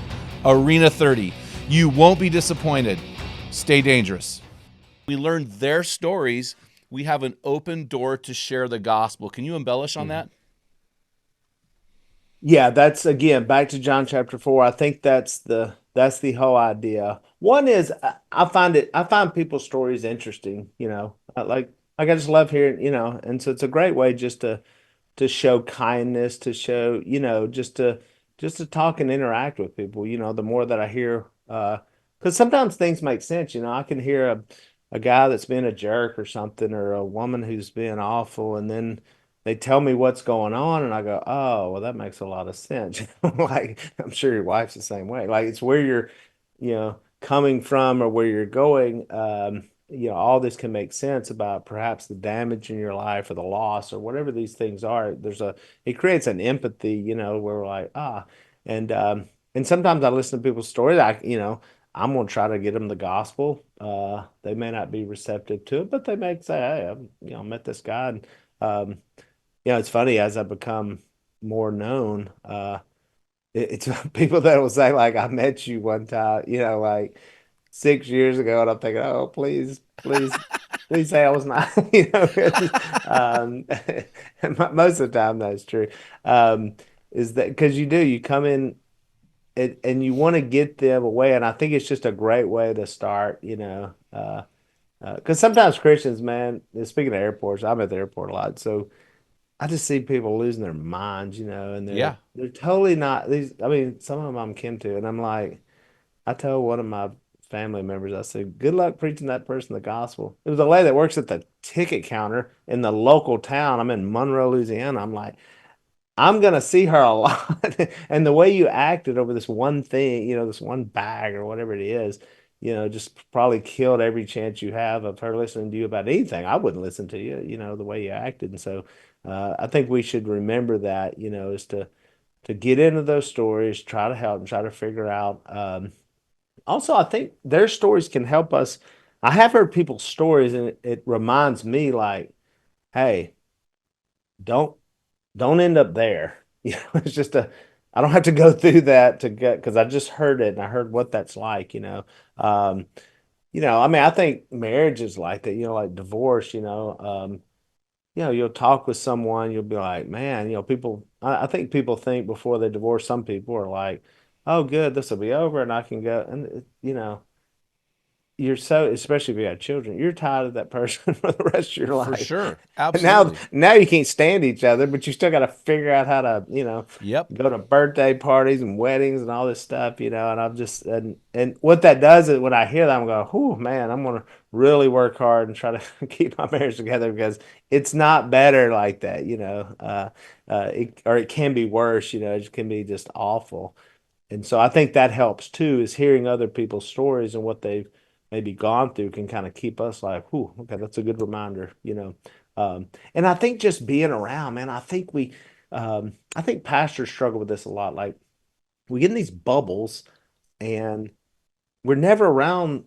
ARENA30. You won't be disappointed. Stay dangerous. We learned their stories. We have an open door to share the gospel. Can you embellish on that? Yeah, that's again back to John chapter 4. I think that's That's the whole idea. One is I find people's stories interesting, you know. Like I just love hearing, you know, and so it's a great way just to show kindness, to show, you know, just to talk and interact with people. You know, the more that I hear, because sometimes things make sense. You know, I can hear a guy that's being a jerk or something, or a woman who's being awful, and then they tell me what's going on, and I go, oh, well, that makes a lot of sense. Like, I'm sure your wife's the same way. Like, it's where you're, you know, coming from or where you're going. You know, all this can make sense about perhaps the damage in your life or the loss or whatever these things are. It creates an empathy, you know, where we're like, and, um, and sometimes I listen to people's stories. You know, I'm going to try to get them the gospel. They may not be receptive to it, but they may say, hey, you know, met this guy. And, um, you know, it's funny as I become more known, it's people that will say like, I met you one time, you know, like 6 years ago, and I'm thinking, oh, please say I was not, you know, um, most of the time that's true. Um, is that because you come in and you want to get them away, and I think it's just a great way to start, you know, because sometimes Christians, man, speaking of airports, I'm at the airport a lot, so I just see people losing their minds, you know, and Yeah. they're totally not these. I mean, some of them I'm kin to, and I'm like. I told one of my family members, I said, good luck preaching that person the gospel. It was a lady that works at the ticket counter in the local town. I'm in Monroe, Louisiana. I'm like, I'm gonna see her a lot. And the way you acted over this one thing, you know, this one bag or whatever it is, you know, just probably killed every chance you have of her listening to you about anything. I wouldn't listen to you, you know, the way you acted. And so I think we should remember that, you know, is to get into those stories, try to help and try to figure out also, I think their stories can help us. I have heard people's stories, and it reminds me, like, hey, don't don't end up there. You know, it's just a. I don't have to go through that to get because I just heard it and I heard what that's like. Um, I mean, I think marriage is like that. You know, like divorce. You know, you'll talk with someone, you'll be like, man, you know, people. I think people think before they divorce, some people are like, oh, good, this will be over, and I can go. And you know. You're so, especially if you have children, you're tired of that person for the rest of your For life. sure. And now, Absolutely. now you can't stand each other, but you still got to figure out how to, you know, Yep. go to birthday parties and weddings and all this stuff, you know. And I'm just, and what that does is when I hear that, I'm going, oh man, I'm going to really work hard and try to keep my marriage together because it's not better like that, you know. Or it can be worse, you know, it can be just awful. And so I think that helps too, is hearing other people's stories and what they've maybe gone through can kind of keep us like, whew, okay, that's a good reminder, you know. And I think just being around, man, I think pastors struggle with this a lot. Like we get in these bubbles and we're never around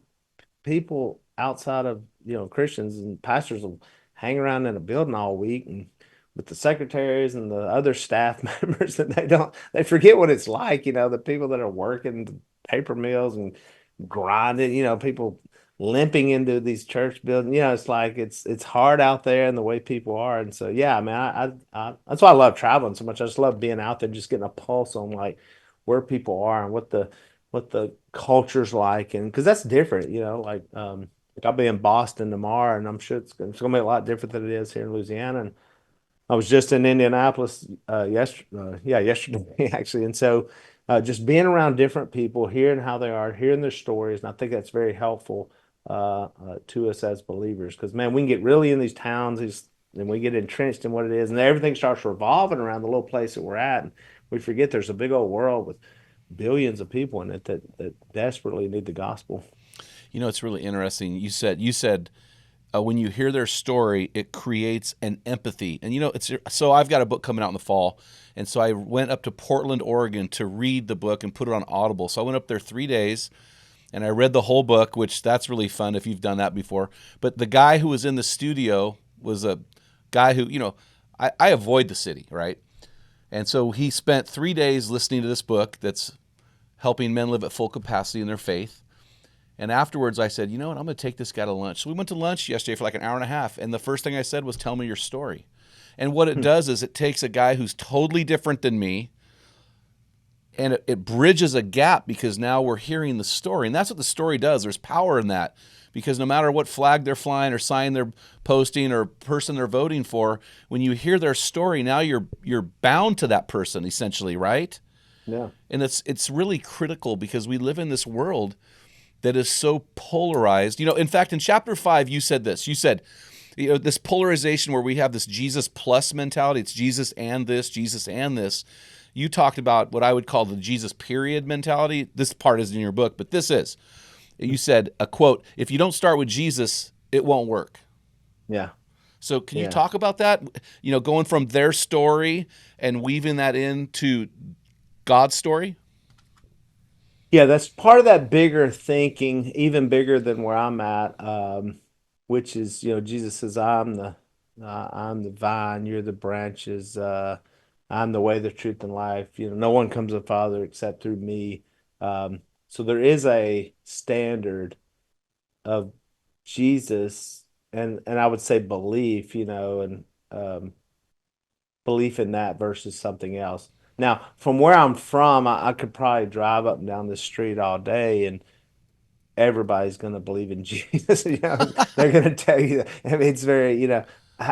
people outside of Christians, and pastors will hang around in a building all week and with the secretaries and the other staff members, and they forget what it's like, the people that are working the paper mills and grinding, people limping into these church buildings. It's like it's hard out there and the way people are. And so yeah, I mean, I that's why I love traveling so much. I just love being out there, just getting a pulse on like where people are and what the culture's like, and because that's different, like I'll be in Boston tomorrow, and I'm sure it's gonna be a lot different than it is here in Louisiana. And I was just in Indianapolis yesterday actually, and so just being around different people, hearing how they are, hearing their stories, and I think that's very helpful to us as believers. Because man, we can get really in these towns, and we get entrenched in what it is, and everything starts revolving around the little place that we're at, and we forget there's a big old world with billions of people in it that desperately need the gospel. You know, it's really interesting. You said when you hear their story, it creates an empathy. And it's so I've got a book coming out in the fall, and so I went up to Portland, Oregon, to read the book and put it on Audible. So I went up there 3 days, and I read the whole book, which that's really fun if you've done that before. But the guy who was in the studio was a guy who I avoid the city, right? And so he spent 3 days listening to this book that's helping men live at full capacity in their faith. And afterwards, I said, you know what, I'm going to take this guy to lunch. So we went to lunch yesterday for like an hour and a half. And the first thing I said was, tell me your story. And what it does is it takes a guy who's totally different than me, and it bridges a gap because now we're hearing the story, and that's what the story does. There's power in that, because no matter what flag they're flying or sign they're posting or person they're voting for, when you hear their story, now you're bound to that person essentially, right? Yeah. And it's really critical because we live in this world that is so polarized. In fact, in chapter 5, you said this. You said, this polarization where we have this Jesus plus mentality. It's Jesus and this, Jesus and this. You talked about what I would call the Jesus period mentality. This part is in your book, but this is. You said, a quote, if you don't start with Jesus, it won't work. Yeah. So can you Yeah. talk about that? Going from their story and weaving that into God's story? Yeah, that's part of that bigger thinking, even bigger than where I'm at, which is, Jesus says, I'm the vine, you're the branches, I'm the way, the truth, and life. No one comes to the Father except through me. So there is a standard of Jesus, and I would say belief, and belief in that versus something else. Now, from where I'm from, I could probably drive up and down the street all day, and everybody's going to believe in Jesus. They're going to tell you that. I mean, it's very,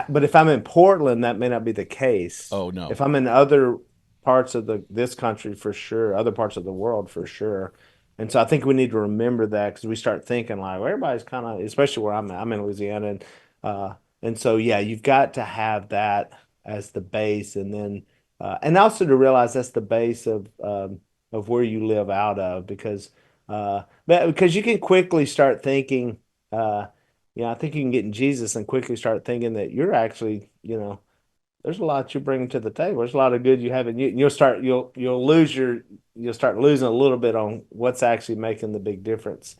but if I'm in Portland, that may not be the case. Oh, no. If I'm in other parts of this country, for sure, other parts of the world, for sure. And so I think we need to remember that, because we start thinking like, well, everybody's kind of, especially where I'm at. I'm in Louisiana, and so yeah, you've got to have that as the base, and then and also to realize that's the base of where you live out of, because you can quickly start thinking, I think you can get in Jesus and quickly start thinking that you're actually, there's a lot you bring to the table. There's a lot of good you have in you. You'll start losing a little bit on what's actually making the big difference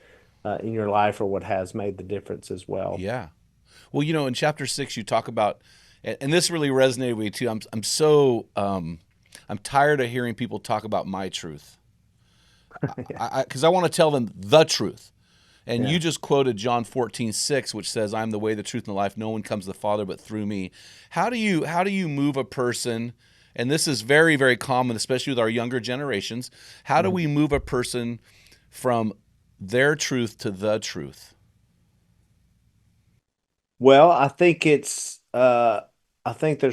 in your life, or what has made the difference as well. Yeah. Well, in chapter 6, you talk about, and this really resonated with me too. I'm tired of hearing people talk about my truth, because I want to tell them the truth. And Yeah. you just quoted John 14:6, which says, "I'm the way, the truth, and the life. No one comes to the Father but through me." How do you move a person? And this is very, very common, especially with our younger generations. How do Mhm. we move a person from their truth to the truth? Well, I think there's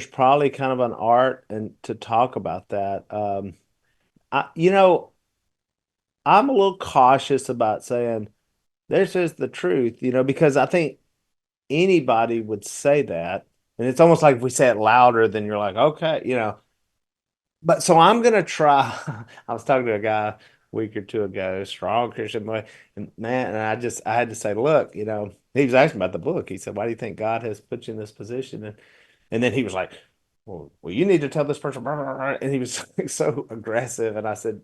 probably kind of an art and to talk about that. I you know I'm a little cautious about saying this is the truth, because I think anybody would say that, and it's almost like if we say it louder, then you're like, okay, But so I'm gonna try. I was talking to a guy a week or two ago, strong Christian boy, and man, and I had to say, look, he was asking about the book. He said, "Why do you think God has put you in this position?" And then he was like, "Well, you need to tell this person," blah, blah, blah," and he was like, so aggressive. And I said,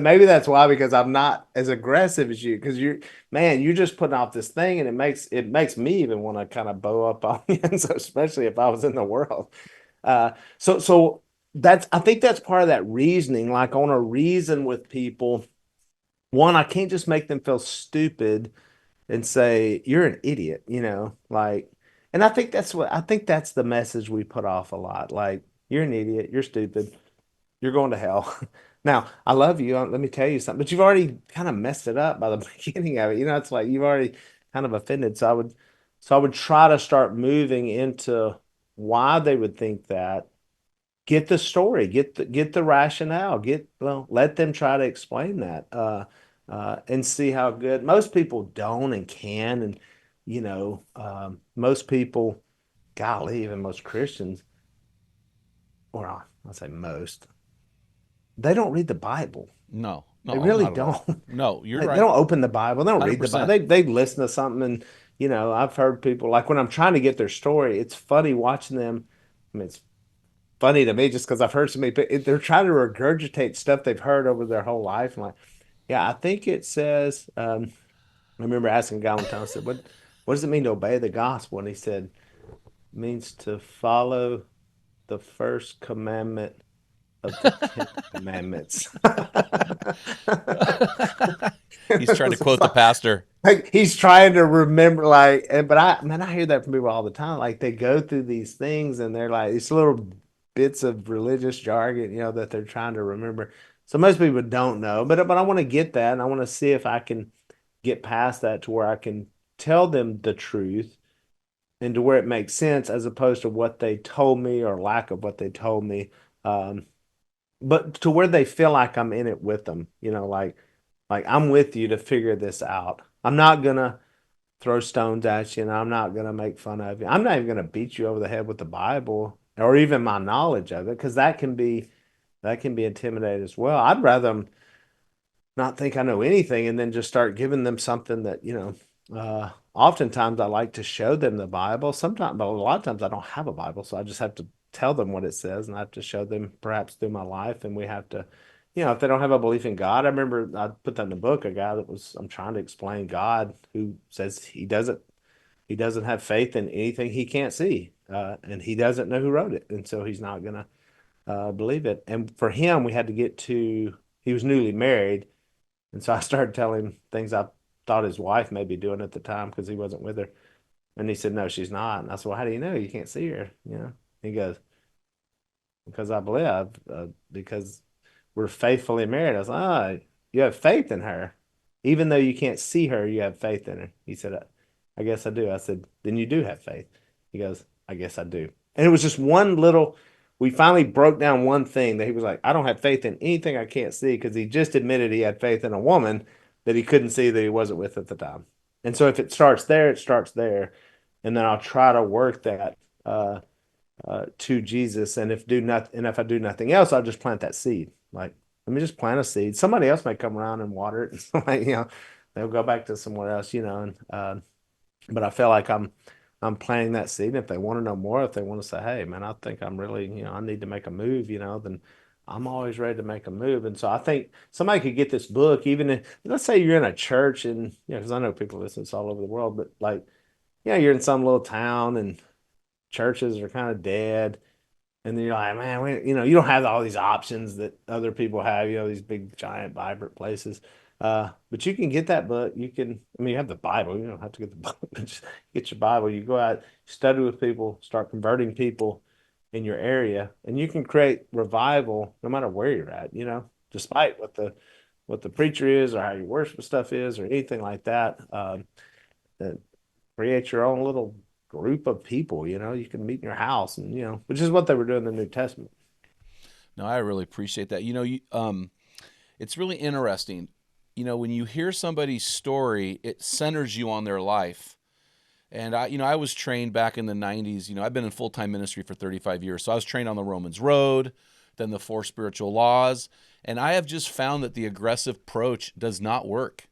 maybe that's why, because I'm not as aggressive as you, because you're just putting off this thing, and it makes me even want to kind of bow up on you, and so especially if I was in the world. So I think that's part of that reasoning. Like, I want to reason with people. One, I can't just make them feel stupid and say you're an idiot, like. And I think that's the message we put off a lot. Like, you're an idiot, you're stupid, you're going to hell. Now, I love you. Let me tell you something, but you've already kind of messed it up by the beginning of it. It's like you've already kind of offended. So I would try to start moving into why they would think that. Get the story, get the rationale, let them try to explain that, and see how good. Most people don't and can, and most people, golly, even most Christians, or I'll say most, they don't read the Bible. No, They no, really not at all. don't. No, you're They right. don't open the Bible. They don't read the Bible. 100%. They listen to something, and I've heard people, like, when I'm trying to get their story, it's funny watching them. I mean, it's funny to me just because I've heard so many people, they're trying to regurgitate stuff they've heard over their whole life. I'm like, yeah, I think it says, I remember asking a guy one time, I said, what does it mean to obey the gospel? And he said, it means to follow the first commandment of the Ten Commandments. He's trying to quote the pastor. Like, he's trying to remember, like, but I hear that from people all the time. Like, they go through these things, and they're like these little bits of religious jargon, that they're trying to remember. So most people don't know, but I want to get that, and I want to see if I can get past that to where I can tell them the truth and to where it makes sense as opposed to what they told me or lack of what they told me. Um, but to where they feel like I'm in it with them, like I'm with you to figure this out. I'm not gonna throw stones at you, and I'm not gonna make fun of you. I'm not even gonna beat you over the head with the Bible or even my knowledge of it, because that can be intimidating as well. I'd rather them not think I know anything and then just start giving them something that, oftentimes I like to show them the Bible. Sometimes, but a lot of times I don't have a Bible, so I just have to tell them what it says and I have to show them perhaps through my life. And we have to, if they don't have a belief in God, I remember I put that in the book, a guy that was, I'm trying to explain God, who says he doesn't have faith in anything he can't see. And he doesn't know who wrote it. And so he's not going to believe it. And for him, he was newly married, and so I started telling him things I thought his wife may be doing at the time because he wasn't with her. And he said, "No, she's not." And I said, "Well, how do you know? You can't see her." He goes, "Because I believe, because we're faithfully married." I was like, "Oh, you have faith in her. Even though you can't see her, you have faith in her." He said, "I guess I do." I said, "Then you do have faith." He goes, "I guess I do." And it was just we finally broke down one thing that he was like, "I don't have faith in anything I can't see," because he just admitted he had faith in a woman that he couldn't see that he wasn't with at the time. And so if it starts there, it starts there. And then I'll try to work that. To Jesus. And if I do nothing else, I'll just plant that seed. Like, let me just plant a seed. Somebody else may come around and water it, and they'll go back to somewhere else. And but I feel like I'm planting that seed. And if they want to know more, if they want to say, "Hey, man, I think I'm really, I need to make a move," then I'm always ready to make a move. And so I think somebody could get this book, even if, let's say you're in a church, and because I know people listen to this all over the world, but like, you're in some little town and churches are kind of dead. And then you're like, man, you don't have all these options that other people have, these big, giant, vibrant places. But you can get that book. You have the Bible. You don't have to get the book, but just get your Bible. You go out, study with people, start converting people in your area, and you can create revival no matter where you're at, despite what the preacher is or how your worship stuff is or anything like that. Uh, Create your own little group of people, you can meet in your house, and which is what they were doing in the New Testament. No, I really appreciate that. It's really interesting. When you hear somebody's story, it centers you on their life. And I was trained back in the 90s. I've been in full-time ministry for 35 years. So I was trained on the Romans Road, then the four spiritual laws. And I have just found that the aggressive approach does not work.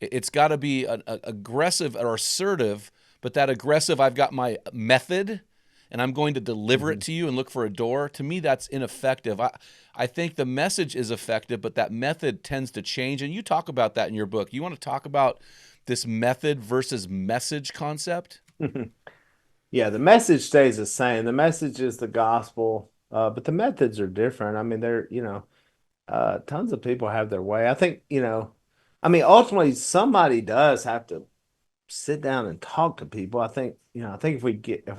It's got to be an aggressive or assertive, but that aggressive, I've got my method and I'm going to deliver it to you and look for a door. To me, that's ineffective. I think the message is effective, but that method tends to change. And you talk about that in your book. You want to talk about this method versus message concept? Yeah, the message stays the same. The message is the gospel, but the methods are different. I mean, tons of people have their way. I think, ultimately somebody does have to sit down and talk to people. I think if we get,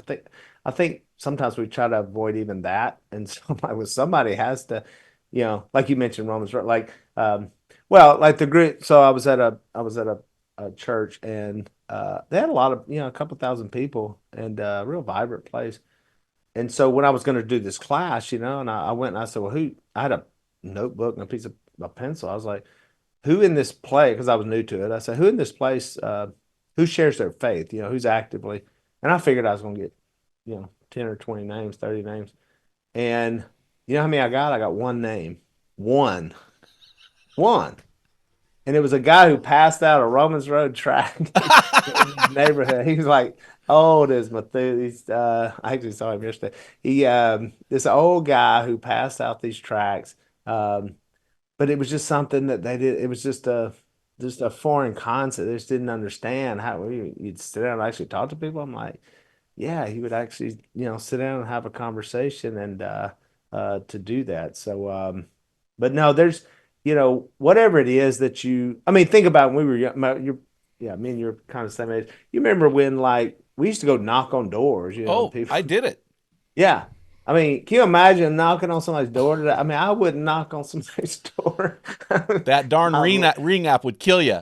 I think sometimes we try to avoid even that. And somebody has to, like you mentioned Romans, right? Like, well, like the group. So I was at a church, and they had a lot of, a couple thousand people, and a real vibrant place. And so when I was going to do this class, and I went and I said, well, I had a notebook and a pencil. I was like, who in this place, because I was new to it, I said, who in this place, who shares their faith, who's actively, and I figured I was going to get, 10 or 20 names, 30 names. And you know how many I got? I got one name. One. One. And it was a guy who passed out a Romans Road tract in his neighborhood. He was like old as Methuselah. I actually saw him yesterday. This old guy who passed out these tracts. But it was just something that they did. It was just a foreign concept. They just didn't understand how you'd sit down and actually talk to people. I'm like, yeah, he would actually, sit down and have a conversation and to do that. So, but no, there's, whatever it is that I mean, think about when we were young. Yeah, I mean, you're kind of the same age. You remember when like we used to go knock on doors, and Oh, people, I did it. yeah. I mean, can you imagine knocking on somebody's door today? I mean, I wouldn't knock on somebody's door. That darn I, ring app would kill you.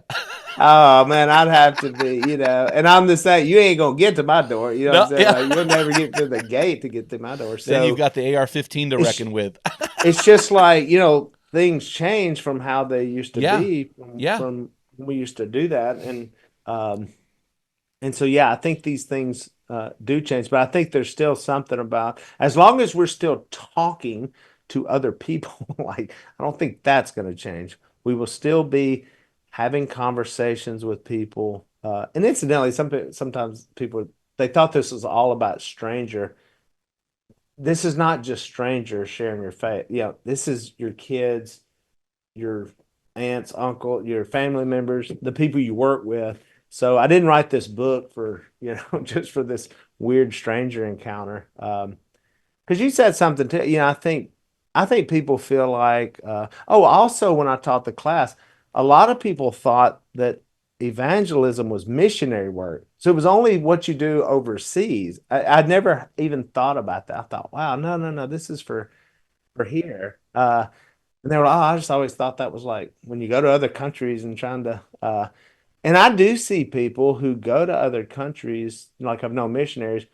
oh man, I'd have to be, and I'm the same. You ain't gonna get to my door. You know what I'm No, saying? yeah. Like you'll never get to the gate to get to my door. Then you've So got the AR-15 to it's reckon with. it's just like, things change from how they used to Yeah, be yeah. from when we used to do that. Um and so yeah, I think these things do change, but I think there's still something about as long as we're still talking to other people, like I don't think that's going to change. We will still be having conversations with people. And incidentally, sometimes people they thought this was all about stranger. This is not just strangers sharing your faith. This is your kids, your aunts, uncle, your family members, the people you work with. So I didn't write this book for, just for this weird stranger encounter. Because you said something to, I think people feel like, also when I taught the class, a lot of people thought that evangelism was missionary work. So it was only what you do overseas. I'd never even thought about that. I thought, wow, no, no, no, this is for here. And they were, I just always thought that was like when you go to other countries and trying to, and I do see people who go to other countries, like I've known missionaries.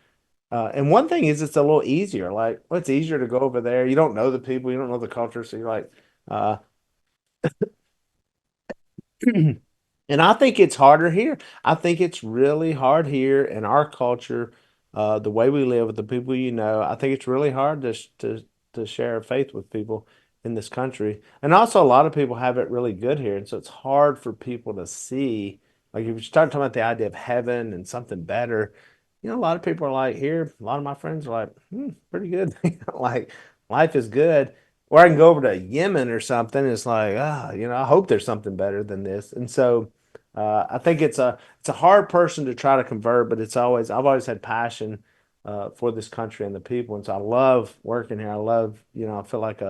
And one thing is it's a little easier. Like, well, it's easier to go over there. You don't know the people, you don't know the culture. So you're like, uh, and I think it's harder here. I think it's really hard here in our culture, the way we live with the people you know. I think it's really hard to share faith with people in this country. And also, a lot of people have it really good here, and so it's hard for people to see. Like if you start talking about the idea of heaven and something better, a lot of people are like here. A lot of my friends are like, pretty good. Like life is good. Or I can go over to Yemen or something. It's like, I hope there's something better than this. And so I think it's a hard person to try to convert, but I've always had passion for this country and the people, and so I love working here. I love, I feel like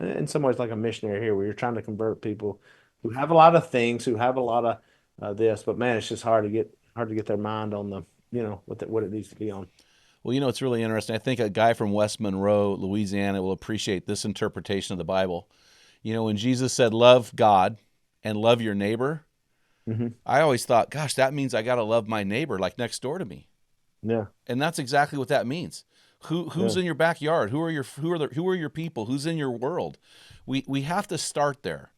in some ways like a missionary here, where you're trying to convert people who have a lot of things, who have a lot of this, but man, it's just hard to get their mind on what it needs to be on. Well, it's really interesting. I think a guy from West Monroe, Louisiana, will appreciate this interpretation of the Bible. When Jesus said, love God and love your neighbor, Hmm. I always thought, gosh, that means I got to love my neighbor like next door to me. Yeah, And that's exactly what that means. Who's yeah, in your backyard? Who are your people? Who's in your world? We have to start there.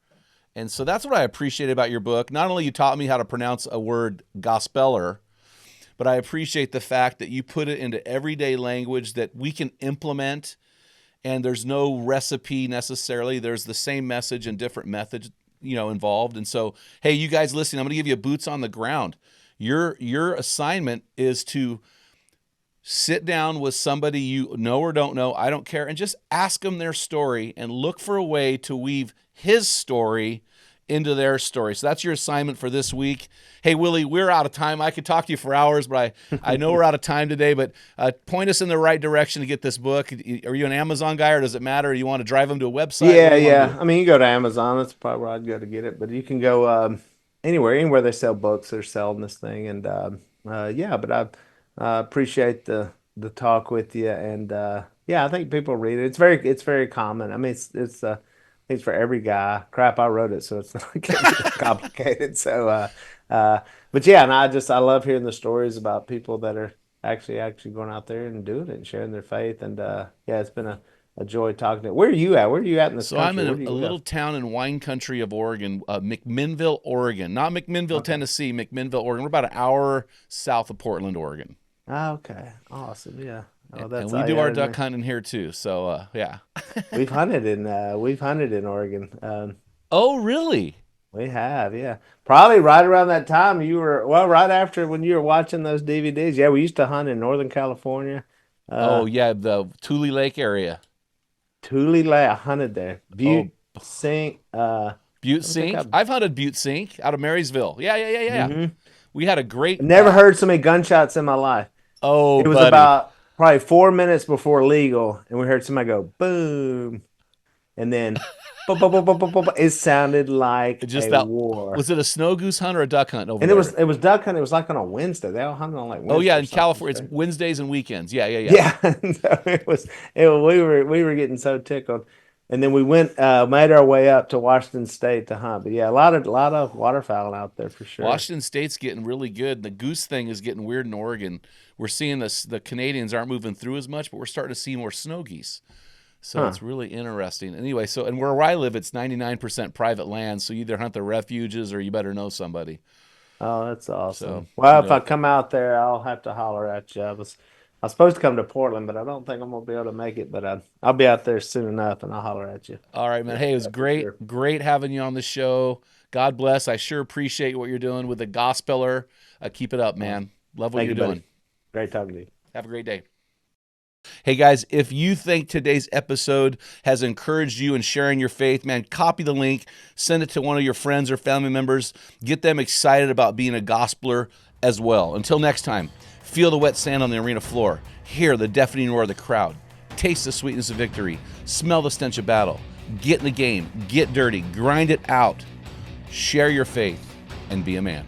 And so that's what I appreciate about your book. Not only you taught me how to pronounce a word gospeller, but I appreciate the fact that you put it into everyday language that we can implement, and there's no recipe necessarily. There's the same message and different methods, involved. And so, hey, you guys listening, I'm going to give you boots on the ground. Your assignment is to sit down with somebody you know or don't know, I don't care, and just ask them their story and look for a way to weave his story into their story. So that's your assignment for this week. Hey, Willie, we're out of time. I could talk to you for hours, but I know we're out of time today, but point us in the right direction to get this book. Are you an Amazon guy, or does it matter? Or you want to drive them to a website? What yeah, do you want to yeah. do? I mean, you go to Amazon. That's probably where I'd go to get it. But you can go anywhere they sell books. They're selling this thing, and yeah. But I appreciate the talk with you, and yeah, I think people read it. It's very common. I mean, it's for every guy. Crap, I wrote it, so it's not getting complicated. So, uh, but yeah, and I love hearing the stories about people that are actually going out there and doing it and sharing their faith. And yeah, it's been a joy talking to you. Where are you at? Where are you at in this So I'm country? in Where a, do a you live? little town in wine country of Oregon, McMinnville, Oregon. Not McMinnville, Okay. Tennessee, McMinnville, Oregon. We're about an hour south of Portland, Oregon. Ah, okay. Awesome. Yeah. Oh, And that's we do I our didn't duck know. hunting here too. So yeah. We've hunted in Oregon. Oh, really? We have, yeah. Probably right around that time you were, well, right after when you were watching those DVDs. Yeah, we used to hunt in Northern California. Oh, Uh, yeah, the Tule Lake area. Tule Lake, I hunted there. Oh, Butte Sink. Butte I don't think Sink. I've. I've hunted Butte Sink out of Marysville. Yeah, yeah, yeah, yeah, yeah. Hmm. We had a great. Never heard so many gunshots in my life. Oh, It was buddy. about probably 4 minutes before legal, and we heard somebody go boom, and then It sounded like Just a that. war. Was it a snow goose hunt or a duck hunt over And there? it was duck hunting. It was like on a Wednesday. They all hunted on like Oh yeah, Wednesday or in something California, it's stupid. Wednesdays and weekends. Yeah, yeah, yeah. Yeah, so we were getting so tickled, and then we made our way up to Washington State to hunt. But yeah, a lot of waterfowl out there for sure. Washington State's getting really good. The goose thing is getting weird in Oregon. We're seeing this. The Canadians aren't moving through as much, but we're starting to see more snow geese. So Huh. it's really interesting. Anyway, and where I live, it's 99% private land. So you either hunt the refuges or you better know somebody. Oh, that's So, awesome. Well, if I come out there, I'll have to holler at you. I was supposed to come to Portland, but I don't think I'm gonna be able to make it. But I'll be out there soon enough, and I'll holler at you. all right, man. Hey, it was Yeah, for great, sure. great having you on the show. God bless. I sure appreciate what you're doing with the Gospeller. Keep it up, man. Love what Thank you're you, buddy. doing. Great talking to you. Have a great day. Hey guys, if you think today's episode has encouraged you in sharing your faith, man, copy the link, send it to one of your friends or family members, get them excited about being a gospeler as well. Until next time, feel the wet sand on the arena floor, hear the deafening roar of the crowd, taste the sweetness of victory, smell the stench of battle, get in the game, get dirty, grind it out, share your faith, and be a man.